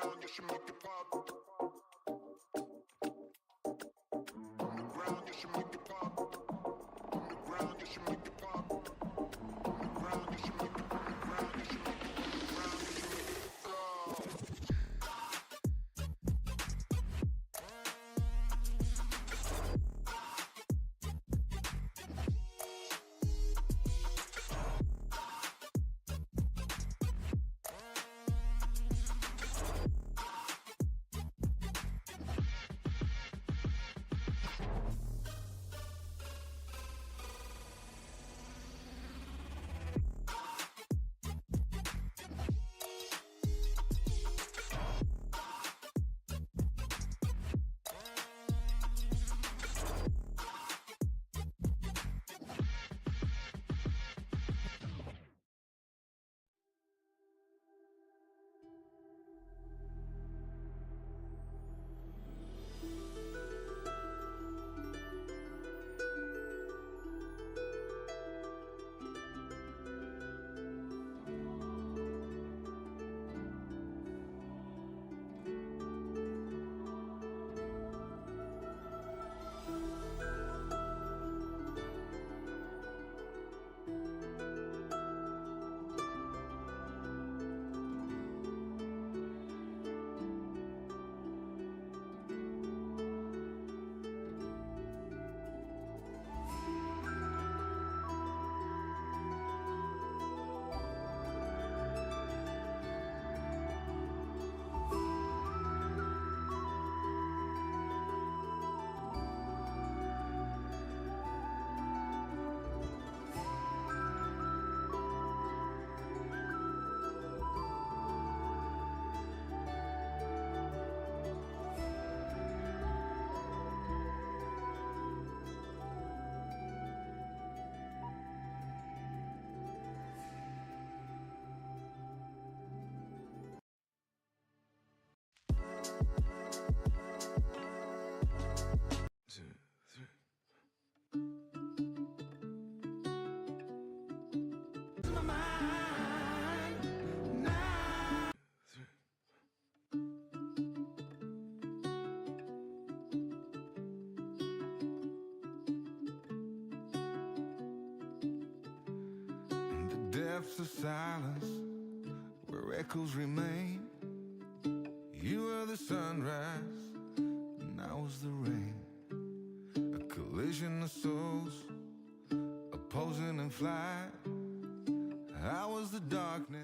ground, you should make it pop. On the ground, you should make it pop. On the ground, you should make it pop. On the ground, you should make it. On the ground, you should make it. On the ground, you should make it. Depths of silence where echoes remain. You were the sunrise and I was the rain. A collision of souls opposing in flight. I was the darkness.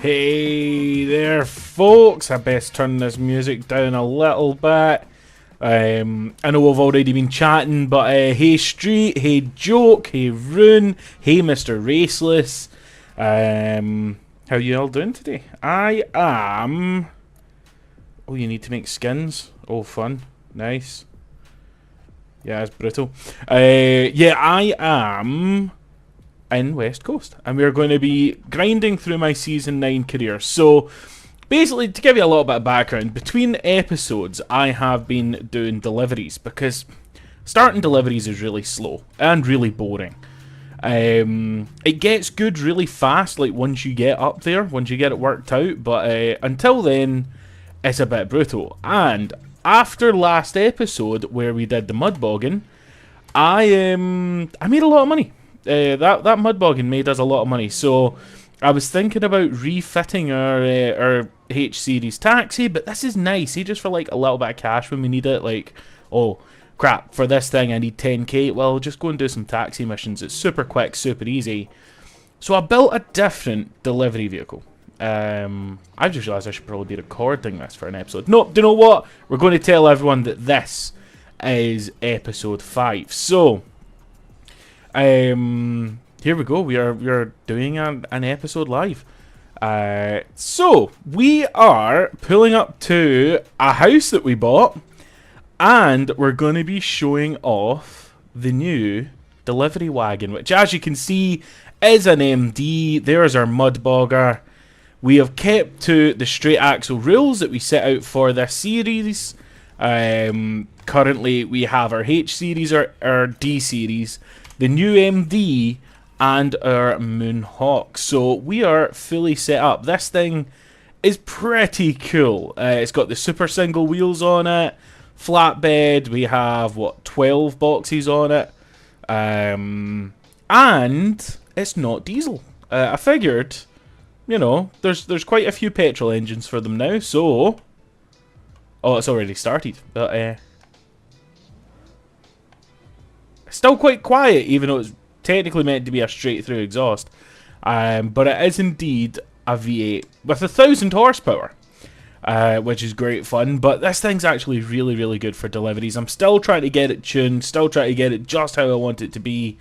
Hey there, folks. I best turn this music down a little bit. I know we've already been chatting, but hey Street, hey Joke, hey Rune, hey Mr. Raceless. How you all doing today? I am... Oh, you need to make skins? Oh, fun. Nice. Yeah, it's brutal. Yeah, I am in West Coast, and we're going to be grinding through my Season 9 career. So, basically, to give you a little bit of background, between episodes, I have been doing deliveries, because starting deliveries is really slow and really boring. It gets good really fast, like once you get up there, once you get it worked out, but until then, it's a bit brutal. And after last episode, where we did the mud bogging, I made a lot of money. That mud bogging made us a lot of money, so I was thinking about refitting our H-Series taxi, but this is nice, just for like a little bit of cash when we need it, like, oh, crap, for this thing I need 10k, well, just go and do some taxi missions, it's super quick, super easy. So I built a different delivery vehicle. I just realised I should probably be recording this for an episode. No, do you know what? We're going to tell everyone that this is episode 5, so... here we go. We are doing an episode live. So we are pulling up to a house that we bought, and we're going to be showing off the new delivery wagon, which, as you can see, is an MD. There's our mud bogger. We have kept to the straight axle rules that we set out for this series. Currently, we have our H series, our D series, the new MD, and our Moonhawk. So we are fully set up. This thing is pretty cool. It's got the super single wheels on it, flatbed. We have, what, 12 boxes on it. And it's not diesel. I figured, you know, there's quite a few petrol engines for them now, so... Oh, it's already started. But, still quite quiet, even though it's technically meant to be a straight through exhaust. But it is indeed a V8 with 1,000 horsepower, which is great fun. But this thing's actually really, really good for deliveries. I'm still trying to get it tuned, still trying to get it just how I want it to be,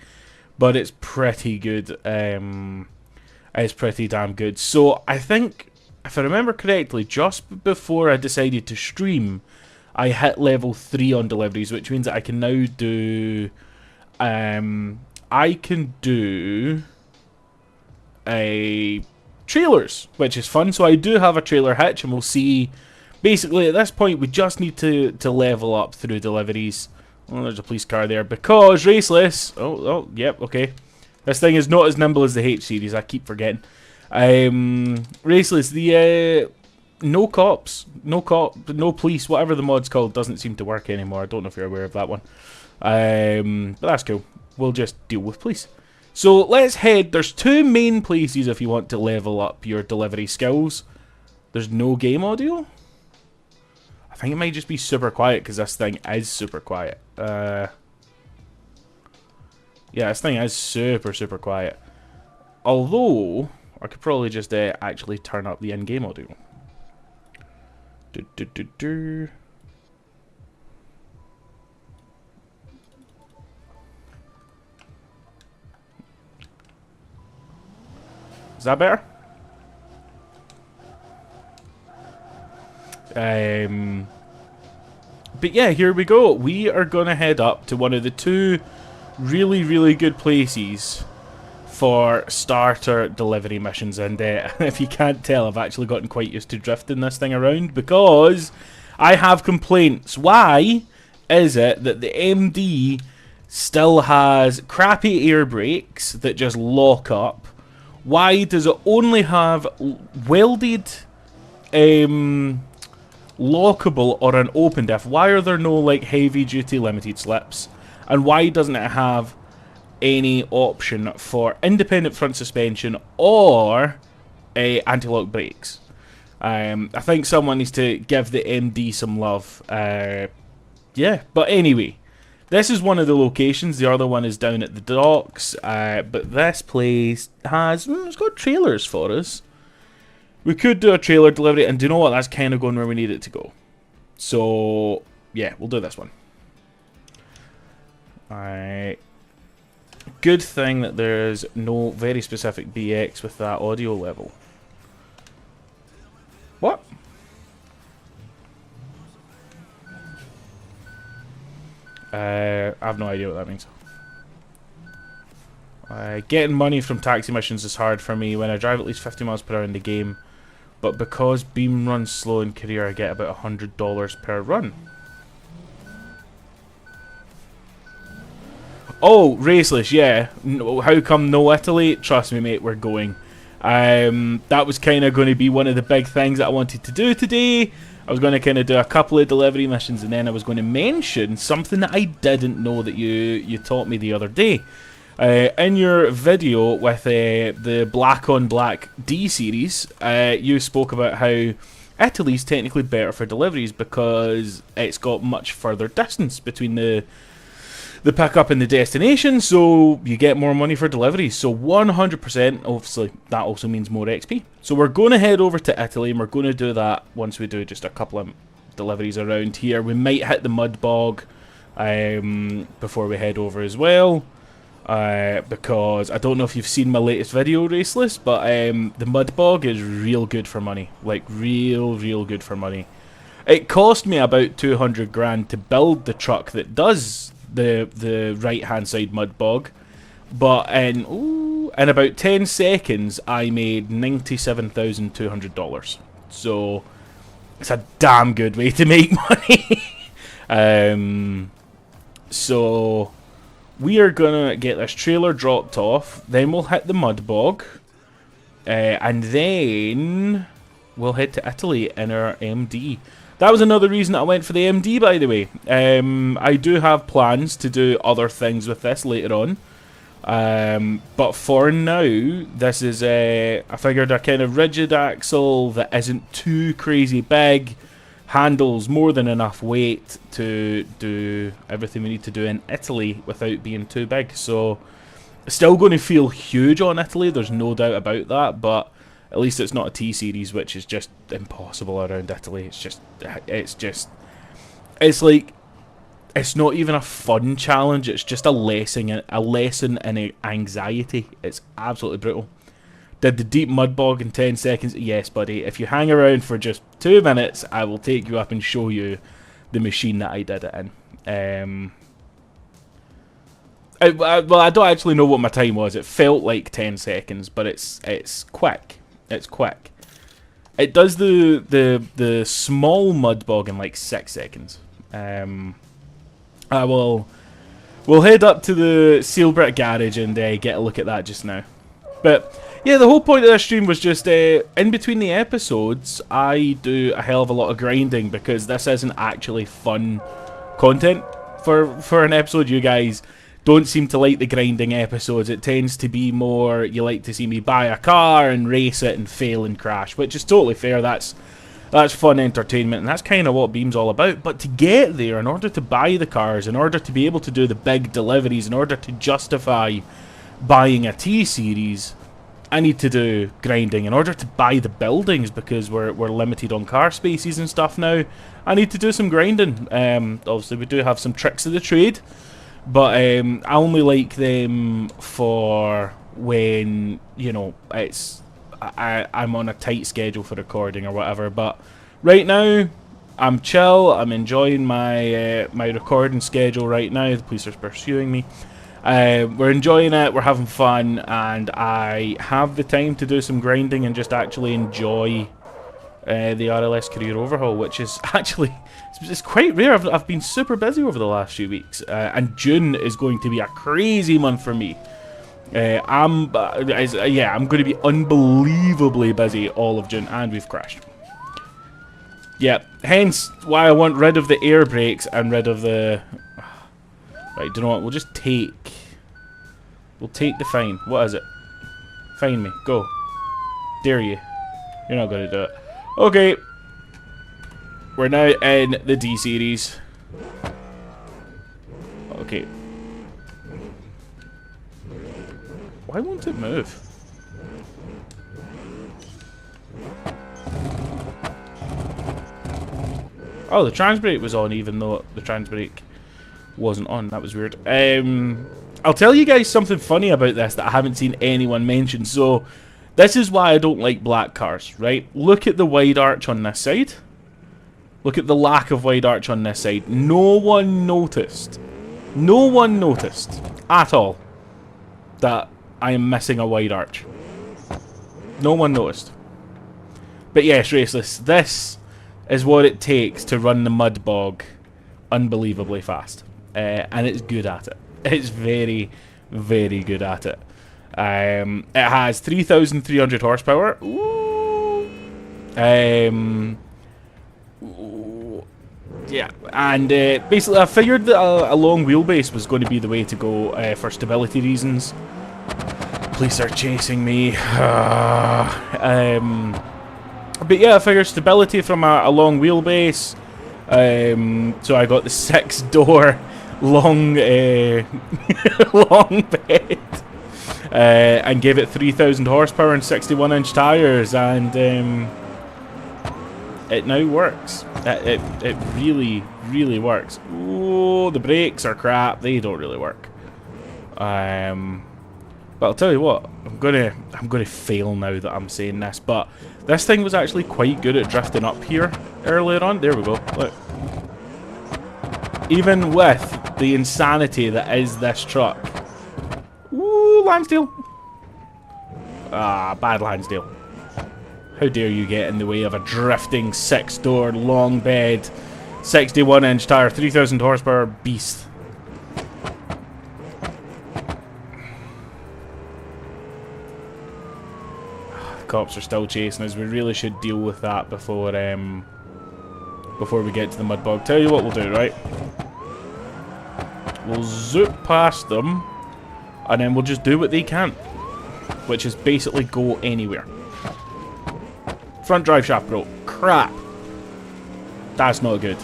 but it's pretty good. It's pretty damn good. So I think, if I remember correctly, just before I decided to stream, I hit level 3 on deliveries, which means that I can now do... I can do trailers, which is fun. So I do have a trailer hitch, and we'll see. Basically, at this point, we just need to level up through deliveries. Oh, there's a police car there because Raceless. Oh, yep, okay. This thing is not as nimble as the H series. I keep forgetting. Raceless, the no cops, no police, whatever the mod's called, doesn't seem to work anymore. I don't know if you're aware of that one. But that's cool. We'll just deal with police. So let's head. There's 2 main places if you want to level up your delivery skills. There's no game audio. I think it might just be super quiet because this thing is super quiet. Yeah, this thing is super quiet. Although I could probably just actually turn up the in-game audio. Is that better? But yeah, here we go. We are going to head up to one of the 2 really, really good places for starter delivery missions. And if you can't tell, I've actually gotten quite used to drifting this thing around because I have complaints. Why is it that the MD still has crappy air brakes that just lock up? Why does it only have welded lockable or an open diff? Why are there no like heavy duty limited slips? And why doesn't it have any option for independent front suspension or anti-lock brakes? I think someone needs to give the MD some love. Yeah, but anyway, this is one of the locations. The other one is down at the docks. But this place has... it's got trailers for us. We could do a trailer delivery, and do you know what? That's kind of going where we need it to go. So, yeah, we'll do this one. Alright. Good thing that there's no very specific BX with that audio level. What? I have no idea what that means. Getting money from taxi missions is hard for me when I drive at least 50 miles per hour in the game. But because Beam runs slow in career, I get about $100 per run. Oh, Raceless, yeah. No, how come no Italy? Trust me, mate, we're going. That was kind of going to be one of the big things that I wanted to do today. I was going to kind of do a couple of delivery missions, and then I was going to mention something that I didn't know that you taught me the other day. In your video with the Black on Black D series, you spoke about how Italy's technically better for deliveries because it's got much further distance between the pickup and the destination, so you get more money for deliveries. So 100%, obviously, that also means more XP. So we're going to head over to Italy, and we're going to do that once we do just a couple of deliveries around here. We might hit the mud bog before we head over as well. Because I don't know if you've seen my latest video, Raceless, but the mud bog is real good for money. Like, real good for money. It cost me about 200 grand to build the truck that does the right hand side mud bog, but in about 10 seconds I made $97,200. So it's a damn good way to make money. So we are gonna get this trailer dropped off, then we'll hit the mud bog, and then we'll head to Italy in our MD. That was another reason I went for the MD, by the way. I do have plans to do other things with this later on. But for now, this is I figured a kind of rigid axle that isn't too crazy big, handles more than enough weight to do everything we need to do in Italy without being too big. So, still going to feel huge on Italy, there's no doubt about that, but at least it's not a T-Series, which is just impossible around Italy. It's like, it's not even a fun challenge, it's just a lesson in anxiety. It's absolutely brutal. Did the deep mud bog in 10 seconds? Yes, buddy. If you hang around for just 2 minutes, I will take you up and show you the machine that I did it in. Well, I don't actually know what my time was. It felt like 10 seconds, but it's quick. It's quick. It does the small mud bog in like 6 seconds. We'll head up to the Seal Brick garage and get a look at that just now. But yeah, the whole point of this stream was just in between the episodes, I do a hell of a lot of grinding because this isn't actually fun content for an episode. You guys don't seem to like the grinding episodes. It tends to be more, you like to see me buy a car and race it and fail and crash, which is totally fair. That's fun entertainment, and that's kind of what Beam's all about. But to get there, in order to buy the cars, in order to be able to do the big deliveries, in order to justify buying a T-Series, I need to do grinding. In order to buy the buildings, because we're limited on car spaces and stuff now, I need to do some grinding. Obviously, we do have some tricks of the trade, but I only like them for when, you know, I'm on a tight schedule for recording or whatever. But right now, I'm chill. I'm enjoying my my recording schedule right now. The police are pursuing me. We're enjoying it. We're having fun, and I have the time to do some grinding and just actually enjoy the RLS Career Overhaul, which is actually it's quite rare. I've been super busy over the last few weeks, and June is going to be a crazy month for me. I'm going to be unbelievably busy all of June, and we've crashed. Yeah, hence why I want rid of the air brakes and rid of the... Right, do you know what? We'll take the fine. What is it? Fine me. Go. Dare you. You're not going to do it. Okay. We're now in the D series. Okay. Why won't it move? Oh, the trans brake was on even though the trans brake wasn't on. That was weird. I'll tell you guys something funny about this that I haven't seen anyone mention. So, this is why I don't like black cars, right? Look at the wide arch on this side. Look at the lack of wide arch on this side. No one noticed at all that I am missing a wide arch. No one noticed. But yes, Raceless, this is what it takes to run the mud bog unbelievably fast. And it's good at it. It's very, very good at it. It has 3,300 horsepower. Ooh. Yeah, and basically I figured that a long wheelbase was going to be the way to go for stability reasons. Police are chasing me. But yeah, I figured stability from a long wheelbase. So I got the 6-door long long bed. And gave it 3,000 horsepower and 61-inch tires, and it now works. It really, really works. Oh, the brakes are crap. They don't really work. But I'll tell you what, I'm gonna fail now that I'm saying this, but this thing was actually quite good at drifting up here earlier on. There we go. Look. Even with the insanity that is this truck. Ooh, Lansdale. Ah, bad Lansdale. How dare you get in the way of a drifting 6-door long bed, 61-inch tire, 3,000 horsepower beast. Cops are still chasing us. We really should deal with that before we get to the mud bog. Tell you what we'll do, right? We'll zoop past them, and then we'll just do what they can't, which is basically go anywhere. Front drive shaft broke. Crap. That's not good.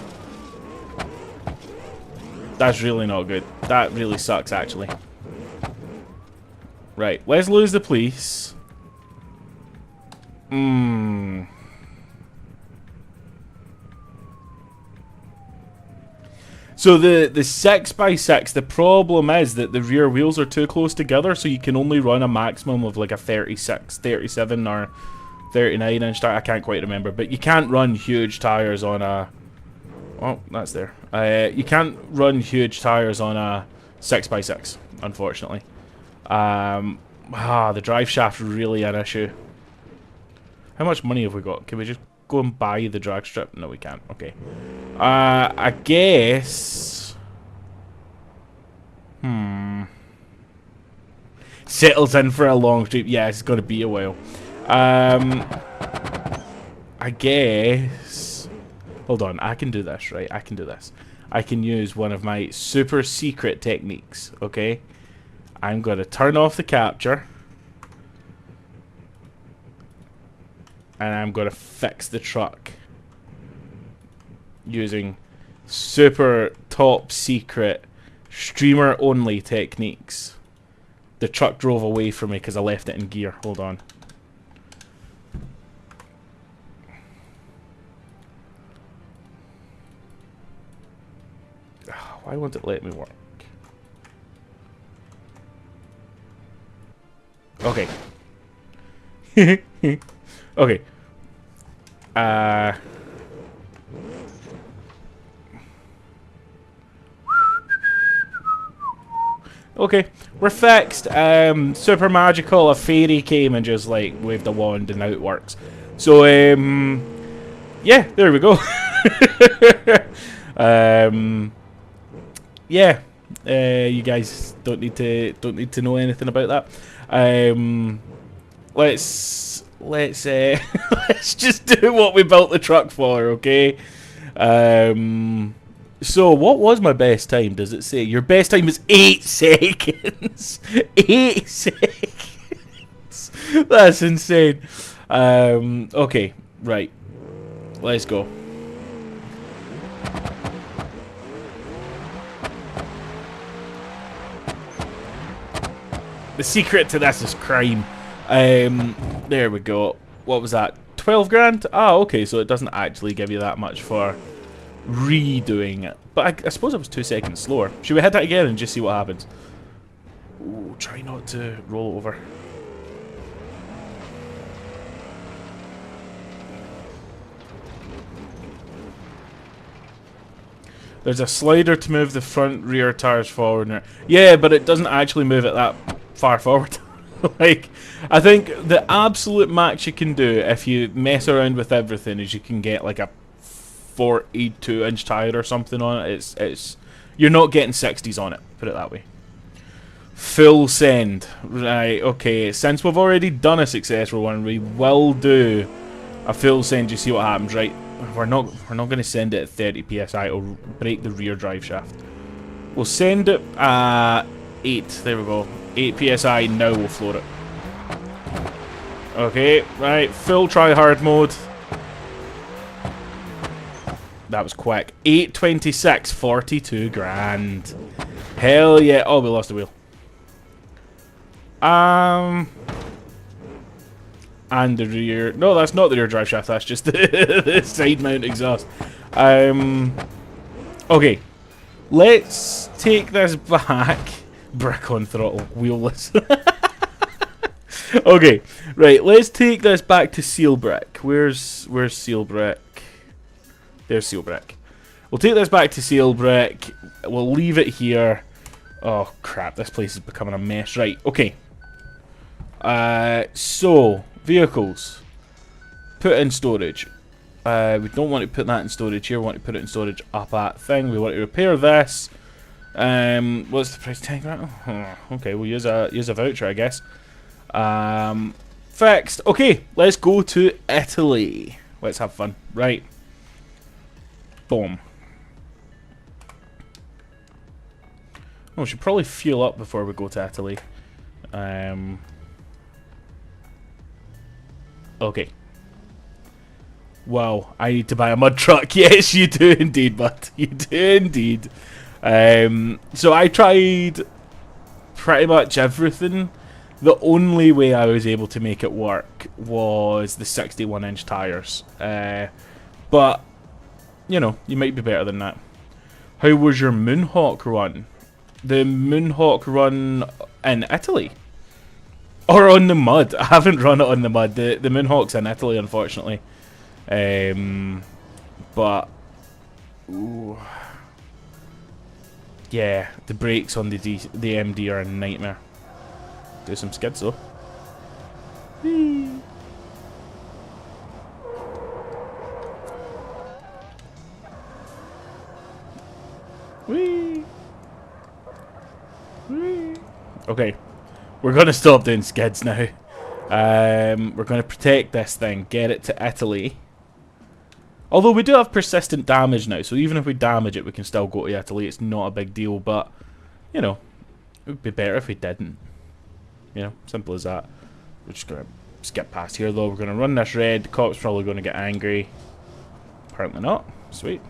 That's really not good. That really sucks, actually. Right, let's lose the police. So the 6x6, the problem is that the rear wheels are too close together, so you can only run a maximum of like a 36, 37 or 39 inch tire. I can't quite remember, but you can't run huge tires on a... Oh, that's there. You can't run huge tires on a 6x6, unfortunately. The drive shaft is really an issue. How much money have we got? Can we just go and buy the drag strip? No, we can't. Okay. I guess... Settles in for a long trip. Yeah, it's going to be a while. I guess... Hold on, I can do this, right? I can do this. I can use one of my super secret techniques, okay? I'm going to turn off the capture. And I'm going to fix the truck using super top secret streamer only techniques. The truck drove away from me because I left it in gear. Hold on. Why won't it let me work? Okay. Okay. Okay, we're fixed. Super magical. A fairy came and just like waved a wand and now it works. So yeah, there we go. Yeah. You guys don't need to know anything about that. Let's let's just do what we built the truck for, okay? So what was my best time? Does it say your best time is 8 seconds? 8 seconds. That's insane. Okay, right. Let's go. The secret to this is crime. There we go. What was that? 12 grand? Ah, okay, so it doesn't actually give you that much for redoing it. But I suppose it was 2 seconds slower. Should we hit that again and just see what happens? Ooh, try not to roll over. There's a slider to move the front rear tires forward. Yeah, but it doesn't actually move it that far forward. Like, I think the absolute max you can do if you mess around with everything is you can get like a 42-inch tire or something on it. It's you're not getting 60s on it, put it that way. Full send. Right, okay, since we've already done a successful one, we will do a full send. You see what happens, right? We're not going to send it at 30 psi. It'll break the rear drive shaft. We'll send it at 8. There we go. 8 psi. Now we'll floor it. Okay, right. Full try hard mode. That was quick. 826. 42 grand. Hell yeah. Oh, we lost the wheel. And the rear... No, that's not the rear drive shaft. That's just the side mount exhaust. Okay. Let's take this back. Brick on throttle. Wheelless. Okay. Right. Let's take this back to seal brick. Where's seal brick? There's seal brick. We'll take this back to seal brick. We'll leave it here. Oh, crap. This place is becoming a mess. Right. Okay. So... Vehicles. Put in storage. We don't want to put that in storage here. We want to put it in storage up at thing. We want to repair this. What's the price? 10 grand? Oh, okay, we'll use a voucher, I guess. Fixed. Okay, let's go to Italy. Let's have fun. Right. Boom. Oh, we should probably fuel up before we go to Italy. Okay. Wow, I need to buy a mud truck. Yes, you do indeed, bud. You do indeed. So I tried pretty much everything. The only way I was able to make it work was the 61-inch tires. But, you know, you might be better than that. How was your Moonhawk run? The Moonhawk run in Italy? Or on the mud. I haven't run it on the mud. The Moonhawk's in Italy, unfortunately. But... Ooh. Yeah, the brakes on the MD are a nightmare. Do some skids, though. Whee. Whee. Whee. Okay. We're going to stop doing skids now. We're going to protect this thing, get it to Italy. Although we do have persistent damage now, so even if we damage it, we can still go to Italy. It's not a big deal, but, you know, it would be better if we didn't. You know, simple as that. We're just going to skip past here, though. We're going to run this red. The cop's probably going to get angry. Apparently not. Sweet.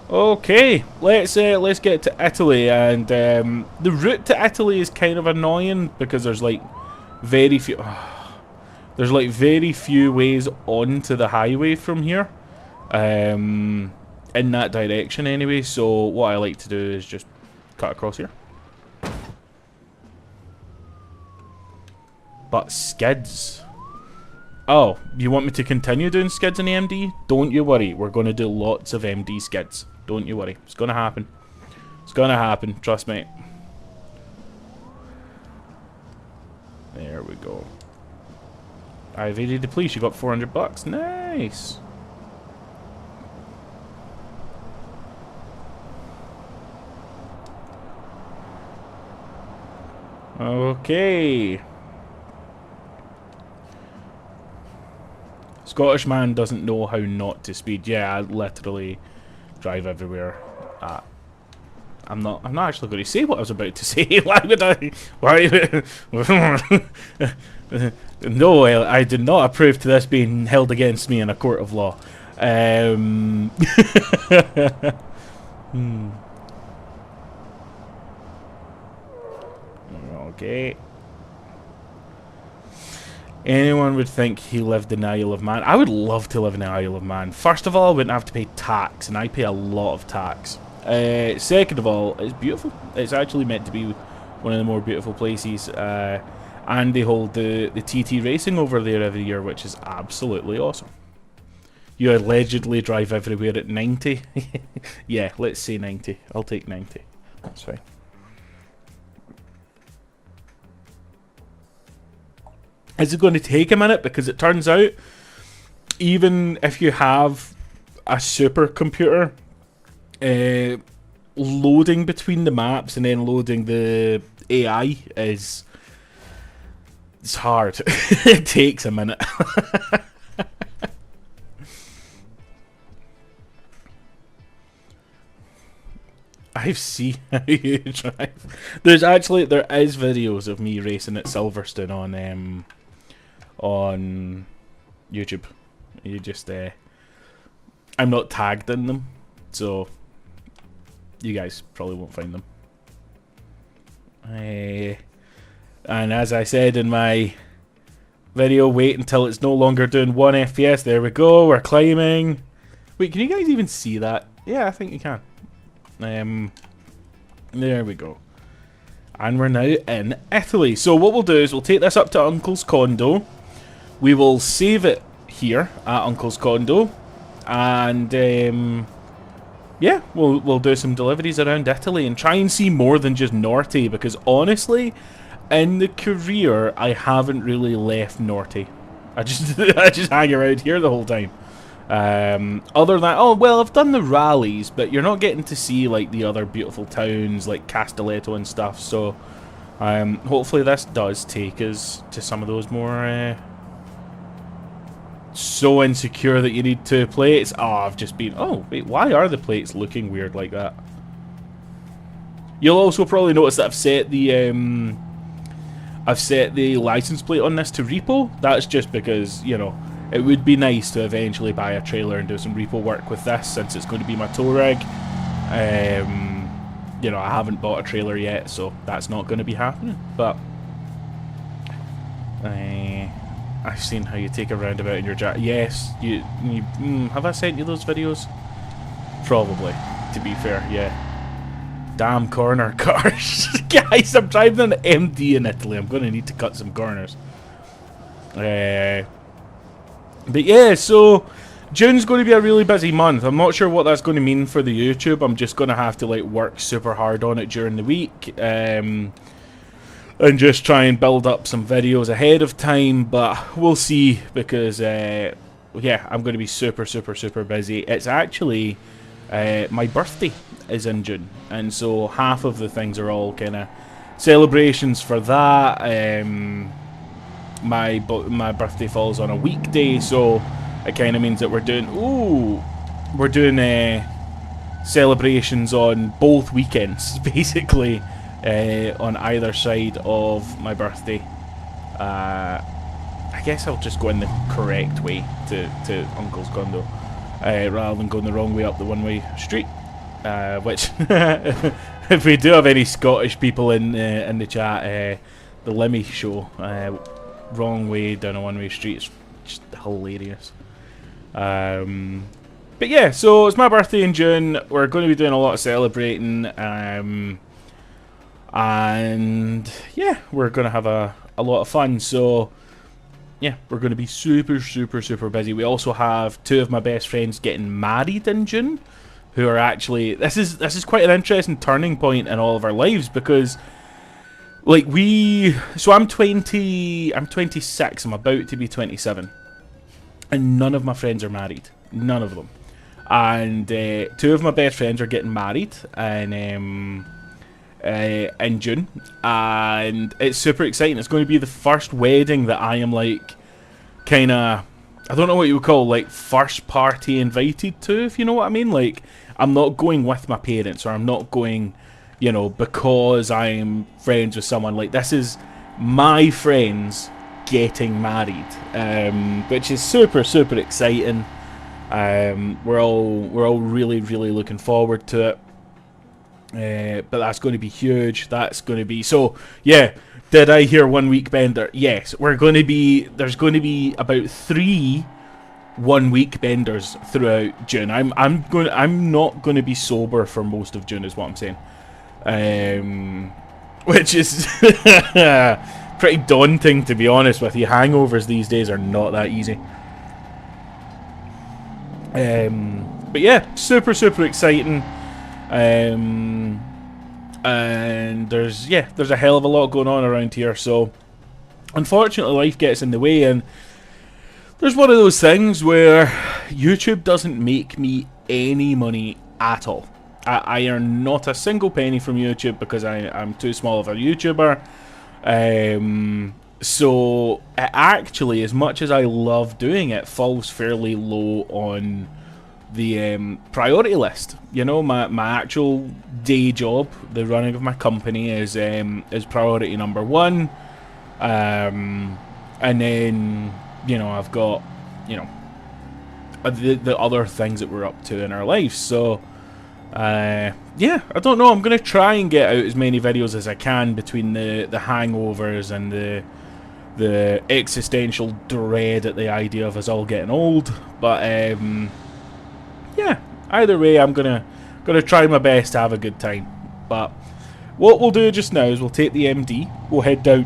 Okay, let's get to Italy, and the route to Italy is kind of annoying because there's like very few ways onto the highway from here, in that direction anyway. So what I like to do is just cut across here. But skids. Oh, you want me to continue doing skids in the MD? Don't you worry, we're going to do lots of MD skids. Don't you worry. It's going to happen. It's going to happen. Trust me. There we go. I evaded the police. You got 400 bucks. Nice. Okay. Scottish man doesn't know how not to speed. Yeah, I literally drive everywhere. I'm not actually going to say what I was about to say. Why would I? Why? No, I did not approve to this being held against me in a court of law. Okay. Anyone would think he lived in the Isle of Man. I would love to live in the Isle of Man. First of all, I wouldn't have to pay tax, and I pay a lot of tax. Second of all, it's beautiful. It's actually meant to be one of the more beautiful places. And they hold the TT racing over there every year, which is absolutely awesome. You allegedly drive everywhere at 90. Yeah, let's say 90. I'll take 90. That's fine. Is it going to take a minute? Because it turns out, even if you have a supercomputer, loading between the maps and then loading the AI it's hard. It takes a minute. I've seen how you drive. There is videos of me racing at Silverstone on YouTube. You just I'm not tagged in them, so you guys probably won't find them. And as I said in my video, wait until it's no longer doing 1 FPS. There we go, we're climbing. Wait, can you guys even see that? Yeah, I think you can. There we go. And we're now in Italy. So what we'll do is we'll take this up to Uncle's condo. We will save it here at Uncle's condo. And yeah, we'll do some deliveries around Italy and try and see more than just Norte, because honestly, in the career, I haven't really left Norte. I just hang around here the whole time. Other than that, oh well, I've done the rallies, but you're not getting to see like the other beautiful towns like Castelletto and stuff. So hopefully this does take us to some of those more so insecure that you need 2 plates. Oh, I've just been, oh wait, why are the plates looking weird like that? You'll also probably notice that I've set the license plate on this to repo. That's just because, you know, it would be nice to eventually buy a trailer and do some repo work with this, since it's going to be my tow rig. You know, I haven't bought a trailer yet, so that's not going to be happening. But I've seen how you take a roundabout in your jack. Yes, have I sent you those videos? Probably, to be fair, yeah. Damn corner cars. Guys, I'm driving an MD in Italy. I'm going to need to cut some corners. But yeah, so June's going to be a really busy month. I'm not sure what that's going to mean for the YouTube. I'm just going to have to like work super hard on it during the week. And just try and build up some videos ahead of time. But we'll see, because yeah, I'm going to be super busy. It's actually my birthday is in June, and so half of the things are all kind of celebrations for that. My birthday falls on a weekday, so it kind of means that we're doing celebrations on both weekends, basically, on either side of my birthday. I guess I'll just go in the correct way to Uncle's condo, rather than going the wrong way up the one-way street. Which, if we do have any Scottish people in the chat, the Lemmy show, wrong way down a one-way street, is just hilarious. But yeah, so it's my birthday in June. We're going to be doing a lot of celebrating, and yeah, we're going to have a lot of fun. So yeah, we're going to be super busy. We also have 2 of my best friends getting married in June, who are actually, this is quite an interesting turning point in all of our lives, because like so I'm 26, I'm about to be 27, and none of my friends are married, none of them. And 2 of my best friends are getting married in June, and it's super exciting. It's going to be the first wedding that I am like kind of, I don't know what you would call like first party invited to, if you know what I mean. Like, I'm not going with my parents, or I'm not going, you know, because I'm friends with someone. Like, this is my friends getting married, which is super exciting. We're all really looking forward to it. But that's going to be huge. That's going to be, so yeah, Did I hear 1 week bender? Yes, there's going to be about 3 1 week benders throughout June. I'm not going to be sober for most of June, is what I'm saying. Which is pretty daunting, to be honest with you. Hangovers these days are not that easy. But yeah, super exciting. And there's a hell of a lot going on around here. So unfortunately, life gets in the way, and there's one of those things where YouTube doesn't make me any money at all. I earn not a single penny from YouTube because I'm too small of a YouTuber. So it actually, as much as I love doing it, falls fairly low on the priority list. You know, my actual day job, the running of my company, is priority number 1. And then, you know, I've got, you know, the other things that we're up to in our lives. So yeah, I don't know. I'm gonna try and get out as many videos as I can between the hangovers and the existential dread at the idea of us all getting old. But yeah, either way, I'm gonna try my best to have a good time. But what we'll do just now is we'll take the MD. We'll head down.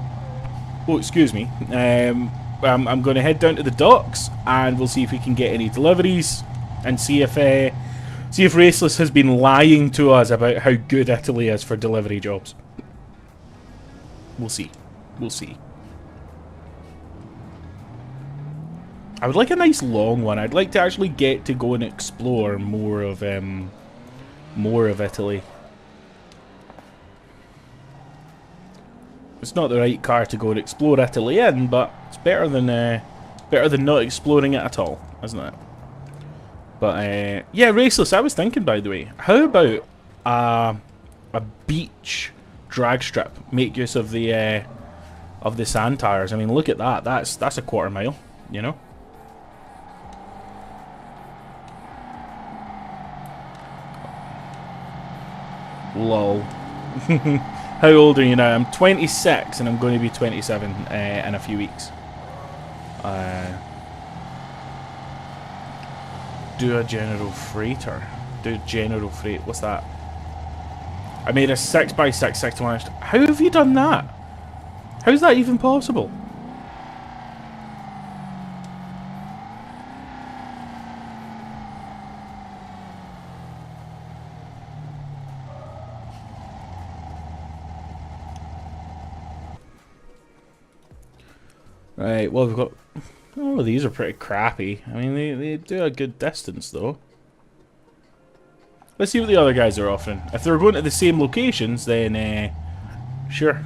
Oh, excuse me. I'm going to head down to the docks, and we'll see if we can get any deliveries, and see if Raceless has been lying to us about how good Italy is for delivery jobs. We'll see. We'll see. I would like a nice long one. I'd like to actually get to go and explore more of Italy. It's not the right car to go and explore Italy in, but it's better than not exploring it at all, isn't it? But yeah, Raceless. I was thinking, by the way, how about a beach drag strip? Make use of the sand tires. I mean, look at that. That's a quarter mile. You know. Lol. How old are you now? I'm 26 and I'm going to be 27 in a few weeks. Do a general freighter. Do general freight. What's that? I made a 6x6 61 inch. How have you done that? How is that even possible? Right, well, we've got... Oh, these are pretty crappy. I mean, they do a good distance, though. Let's see what the other guys are offering. If they're going to the same locations, then, sure.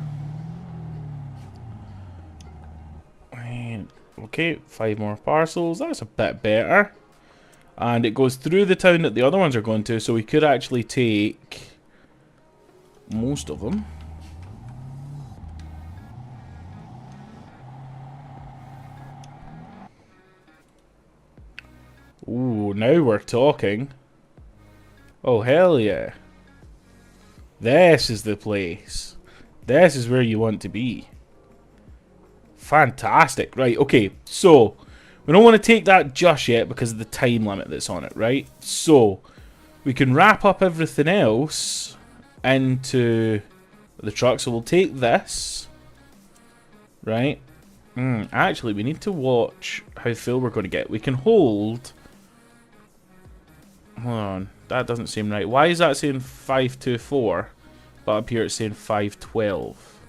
Okay, 5 more parcels. That's a bit better. And it goes through the town that the other ones are going to, so we could actually take most of them. Ooh, now we're talking. Oh, hell yeah. This is the place. This is where you want to be. Fantastic. Right, okay. So, we don't want to take that just yet because of the time limit that's on it, right? So, we can wrap up everything else into the truck. So, we'll take this. Right? Actually, we need to watch how full we're going to get. We can hold... Hold on, that doesn't seem right. Why is that saying 524, but up here it's saying 512?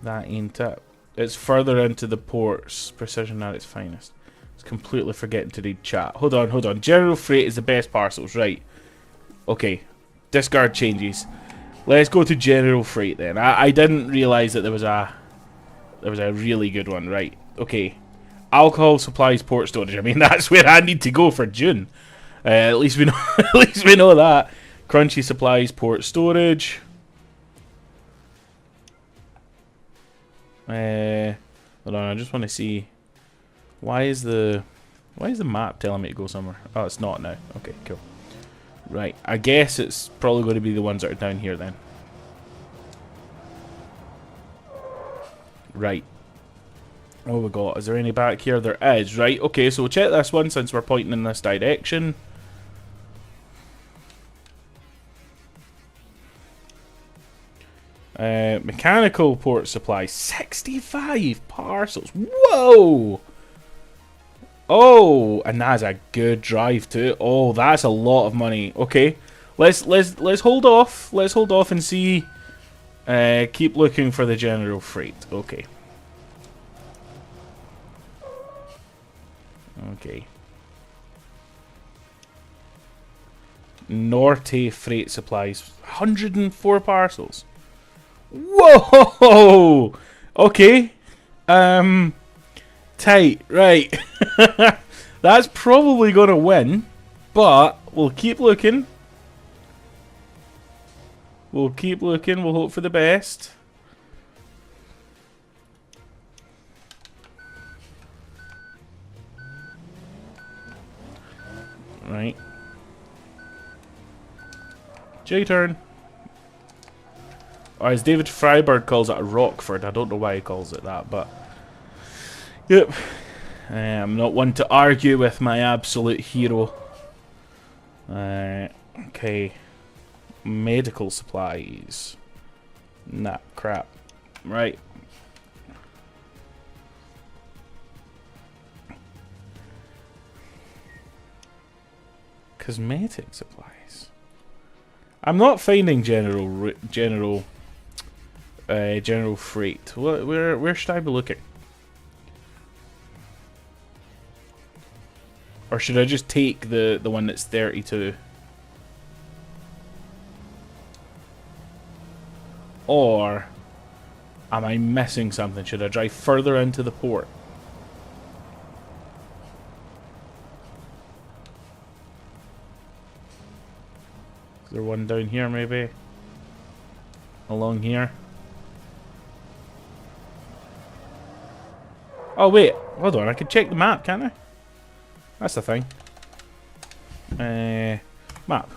That ain't it. It's further into the ports. Precision at its finest. It's completely forgetting to read chat. Hold on. General freight is the best parcels, right? Okay, discard changes. Let's go to general freight then. I didn't realise that there was a really good one, right? Okay, alcohol supplies, port storage. I mean, that's where I need to go for June. At least we know. At least we know that. Crunchy supplies, port storage. Hold on, I just want to see. Why is the map telling me to go somewhere? Oh, it's not now. Okay, cool. Right, I guess it's probably going to be the ones that are down here then. Right. What have we got? Is there any back here? There is. Right, okay, so we'll check this one since we're pointing in this direction. Mechanical port supply. 65 parcels. Whoa! Oh, and that's a good drive too. Oh, that's a lot of money. Okay, let's hold off. Let's hold off and see. Keep looking for the general freight. Okay. Okay. Norte freight supplies. 104 parcels. Whoa! Okay. Tight, right. That's probably gonna win, but we'll keep looking. We'll keep looking, we'll hope for the best. Right. J-turn. Or as David Freiberg calls it, a Rockford. I don't know why he calls it that, but... Yep. I'm not one to argue with my absolute hero. Okay. Medical supplies. Nah, crap. Right. Cosmetic supplies. I'm not finding general freight. Where should I be looking? Or should I just take the one that's 32? Or am I missing something? Should I drive further into the port? Is there one down here maybe? Along here? Oh wait, hold on, I can check the map, can't I? That's the thing. Map.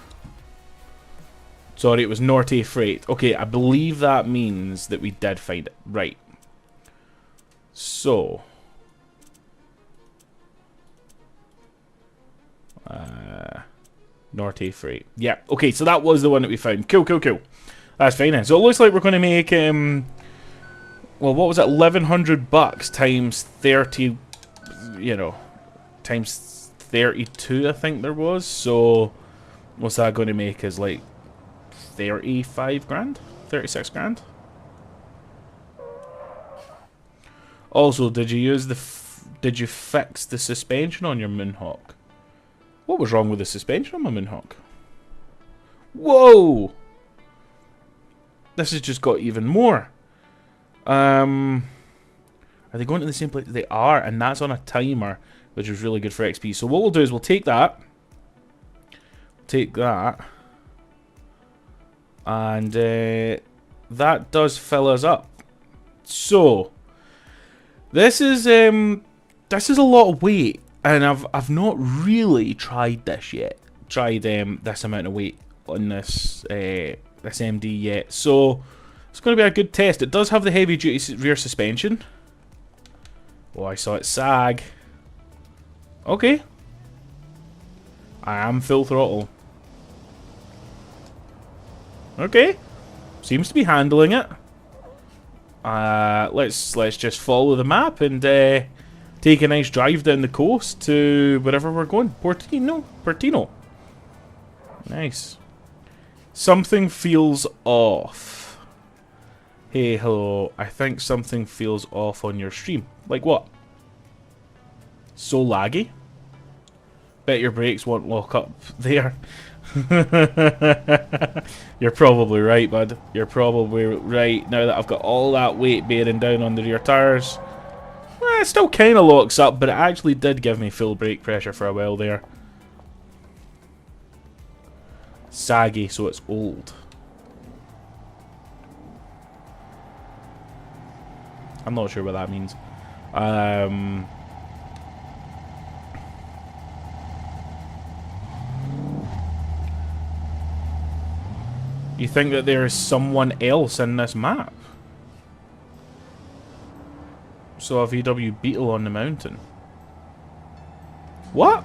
Sorry, it was Norte Freight. Okay, I believe that means that we did find it. Right. So. Norte Freight. Yeah, okay, so that was the one that we found. Cool, cool, cool. That's fine then. So it looks like we're going to make, well, what was it? 1,100 bucks times 30, you know, times 32, I think there was. So, what's that going to make us, like, 35 grand? 36 grand? Also, did you use the did you fix the suspension on your Moonhawk? What was wrong with the suspension on my Moonhawk? Whoa! This has just got even more. Are they going to the same place? They are, and that's on a timer, which is really good for XP. So what we'll do is we'll take that. Take that. And that does fill us up. So this is a lot of weight, and I've not really tried this yet. Tried this amount of weight on this this MD yet. So it's going to be a good test. It does have the heavy duty rear suspension. Oh, I saw it sag. Okay. I am full throttle. Okay. Seems to be handling it. Let's just follow the map and take a nice drive down the coast to wherever we're going. Portino. Nice. Something feels off. Hey, hello. I think something feels off on your stream. Like what? So laggy? Bet your brakes won't lock up there. You're probably right, bud. You're probably right. Now that I've got all that weight bearing down on the rear tires, well, it still kind of locks up, but it actually did give me full brake pressure for a while there. Saggy, so it's old. I'm not sure what that means. You think that there is someone else in this map? Saw a VW Beetle on the mountain. What?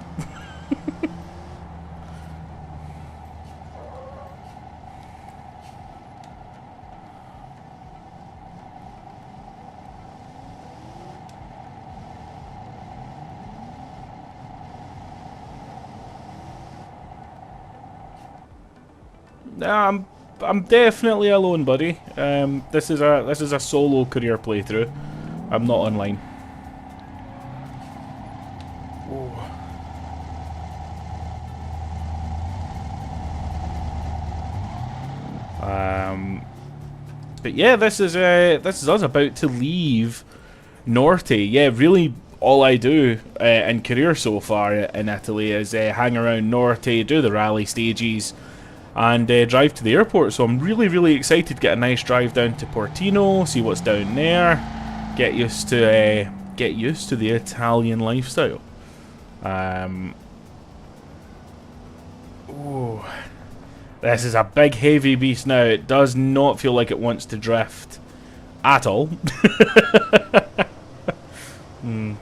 I'm definitely alone, buddy. This is a solo career playthrough. I'm not online. But yeah, this is us about to leave Norte. Yeah, really, all I do in career so far in Italy is hang around Norte, do the rally stages, and drive to the airport. So I'm really, really excited to get a nice drive down to Portino, see what's down there, get used to the Italian lifestyle. Ooh. This is a big heavy beast now. It does not feel like it wants to drift at all. Hmm.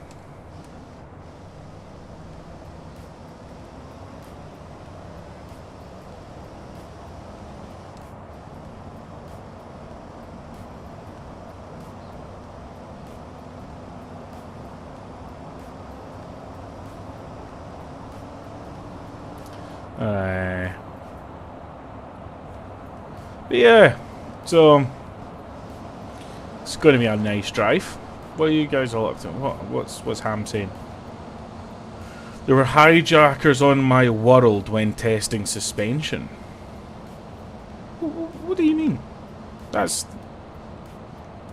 But yeah, so it's going to be a nice drive. What are you guys all up to? What's Ham saying? There were hijackers on my world when testing suspension. What do you mean?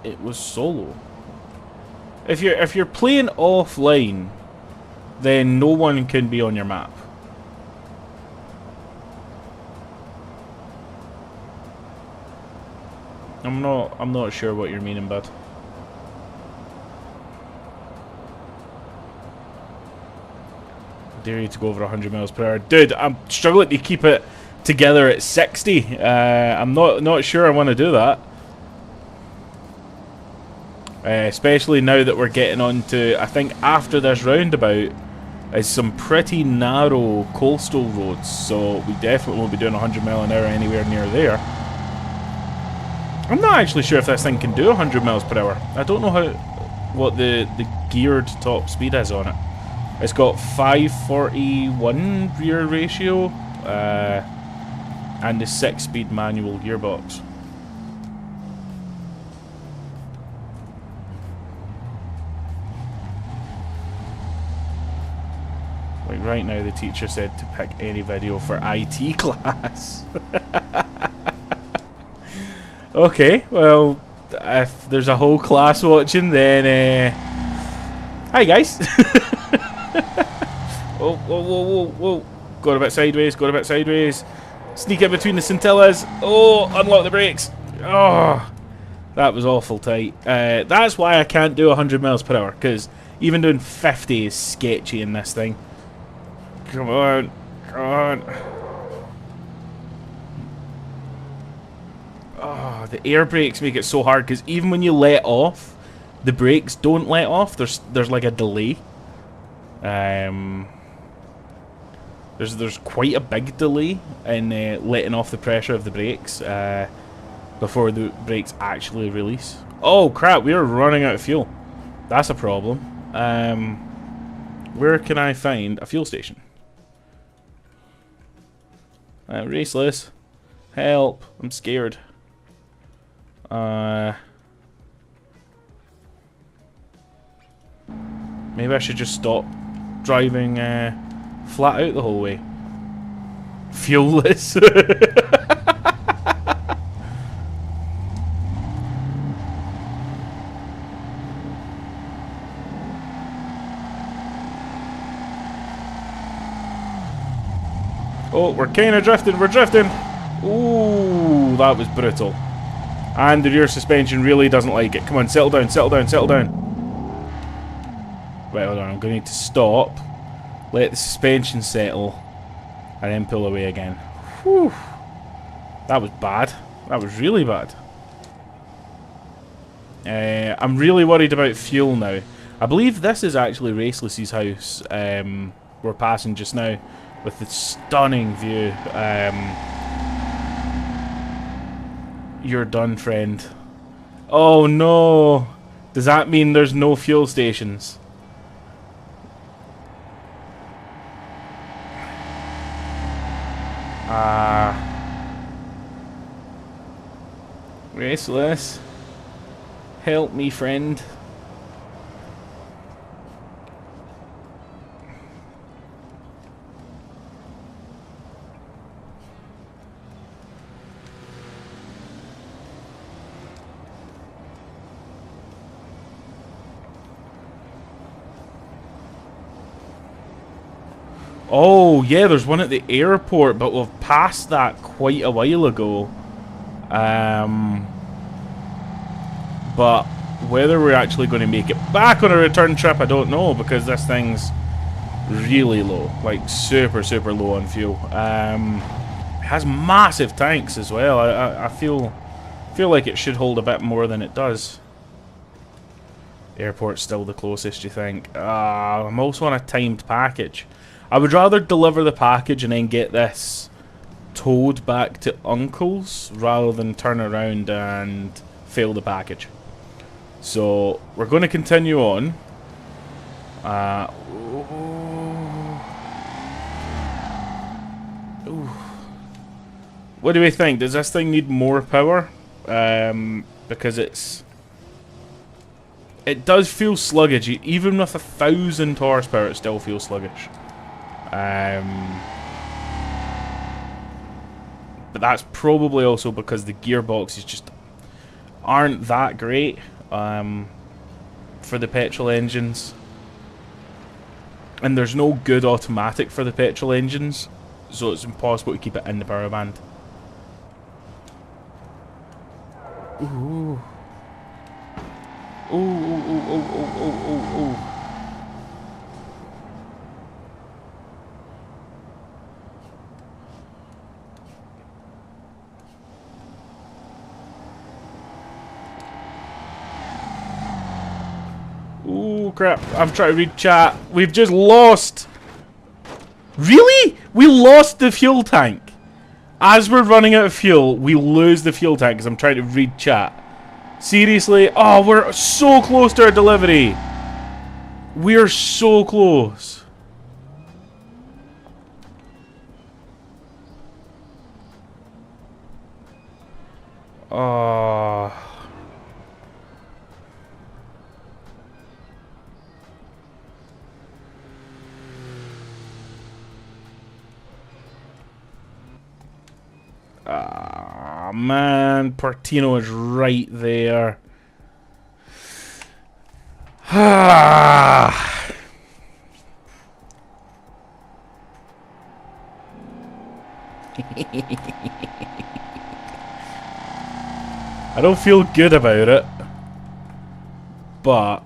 It was solo. If you're playing offline, then no one can be on your map. I'm not sure what you're meaning, bud. Dare you to go over 100 miles per hour, dude? I'm struggling to keep it together at 60. I'm not sure I want to do that, especially now that we're getting on to, I think after this roundabout is some pretty narrow coastal roads, so we definitely won't be doing 100 mile an hour anywhere near there. I'm not actually sure if this thing can do 100 miles per hour. I don't know what the geared top speed is on it. It's got 541 rear ratio and the 6-speed manual gearbox. Like right now the teacher said to pick any video for IT class. Okay, well, if there's a whole class watching, then hi guys. Whoa, whoa, whoa, whoa, whoa. Got a bit sideways. Sneak in between the scintillas. Oh, unlock the brakes. Oh, that was awful tight. That's why I can't do 100 miles per hour, because even doing 50 is sketchy in this thing. Come on, come on. Oh, the air brakes make it so hard, because even when you let off, the brakes don't let off. There's like a delay. There's quite a big delay in letting off the pressure of the brakes before the brakes actually release. Oh crap, we are running out of fuel. That's a problem. Where can I find a fuel station? Raceless. Help, I'm scared. Maybe I should just stop driving flat out the whole way. Fuelless. Oh, we're kind of drifting. We're drifting. Ooh, that was brutal. And the rear suspension really doesn't like it. Come on, settle down, settle down, settle down. Right, hold on. I'm going to need to stop, let the suspension settle, and then pull away again. Whew. That was bad. That was really bad. I'm really worried about fuel now. I believe this is actually Raceless's house. We're passing just now with the stunning view. You're done, friend. Oh no! Does that mean there's no fuel stations? Raceless. Help me, friend. Oh, yeah, there's one at the airport, but we've passed that quite a while ago. But whether we're actually going to make it back on a return trip, I don't know, because this thing's really low. Like, super, super low on fuel. It has massive tanks as well. I feel like it should hold a bit more than it does. Airport's still the closest, you think? I'm also on a timed package. I would rather deliver the package and then get this towed back to Uncle's rather than turn around and fail the package. So we're going to continue on. What do we think? Does this thing need more power? Because it does feel sluggish. Even with 1,000 horsepower, it still feels sluggish. But that's probably also because the gearboxes just aren't that great for the petrol engines. And there's no good automatic for the petrol engines, so it's impossible to keep it in the power band. Ooh. Ooh, ooh, ooh, ooh, ooh, ooh, ooh, ooh. Ooh, crap. I'm trying to read chat. We've just lost. Really? We lost the fuel tank. As we're running out of fuel, we lose the fuel tank because I'm trying to read chat. Seriously? Oh, we're so close to our delivery. We're so close. Oh. Ah, man, Portino is right there. Ah. I don't feel good about it, but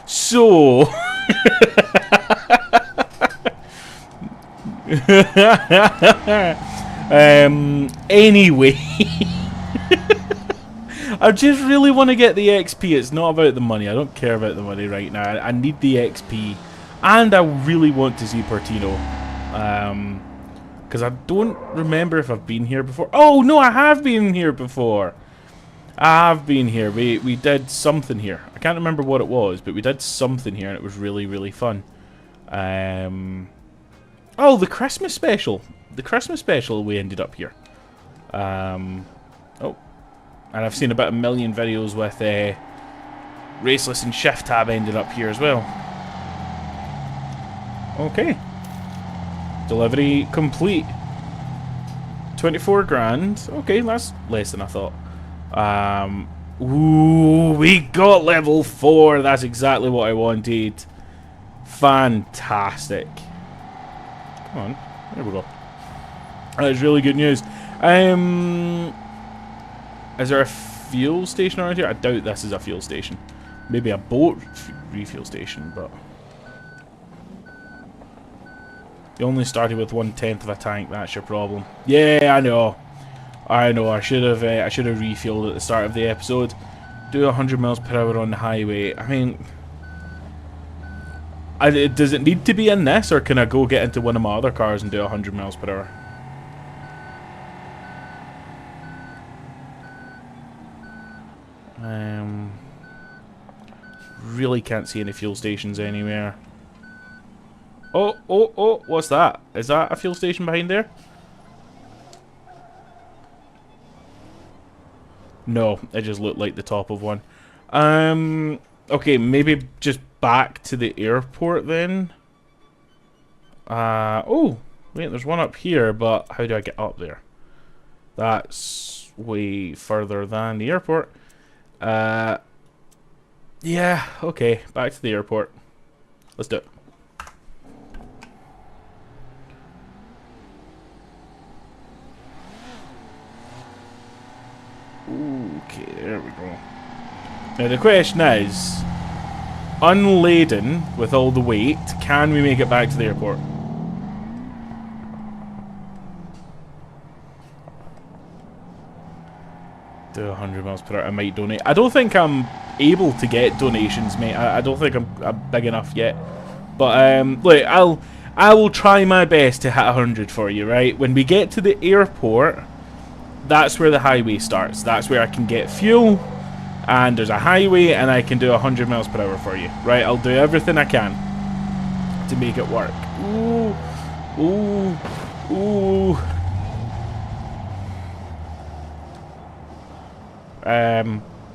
so anyway, I just really want to get the XP. It's not about the money. I don't care about the money right now. I need the XP, and I really want to see Portino, because I don't remember if I've been here before. Oh no, I have been here before. I've been here. We did something here. I can't remember what it was, but we did something here, and it was really, really fun. Oh, the Christmas special. The Christmas special, we ended up here. Oh, and I've seen about 1 million videos with Raceless and ShiftTab ended up here as well. Okay. Delivery complete. 24 grand. Okay, that's less than I thought. Ooh, we got level 4. That's exactly what I wanted. Fantastic. Come on. There we go. That is really good news. Is there a fuel station around here? I doubt this is a fuel station. Maybe a boat refuel station, but you only started with 1/10 of a tank. That's your problem. Yeah, I know. I know. I should have refueled at the start of the episode. Do 100 miles per hour on the highway. I mean, does it need to be in this, or can I go get into one of my other cars and do 100 miles per hour? Really can't see any fuel stations anywhere. Oh, what's that? Is that a fuel station behind there? No, it just looked like the top of one. Okay, maybe just back to the airport then. Oh, wait, there's one up here, but how do I get up there? That's way further than the airport. Yeah, okay, back to the airport. Let's do it. Okay, there we go. Now the question is, unladen with all the weight, can we make it back to the airport? Do 100 miles per hour. I might donate. I don't think I'm able to get donations, mate. I don't think I'm big enough yet. But look, I will try my best to hit 100 for you, right? When we get to the airport, that's where the highway starts. That's where I can get fuel, and there's a highway, and I can do 100 miles per hour for you, right? I'll do everything I can to make it work. Ooh, ooh, ooh.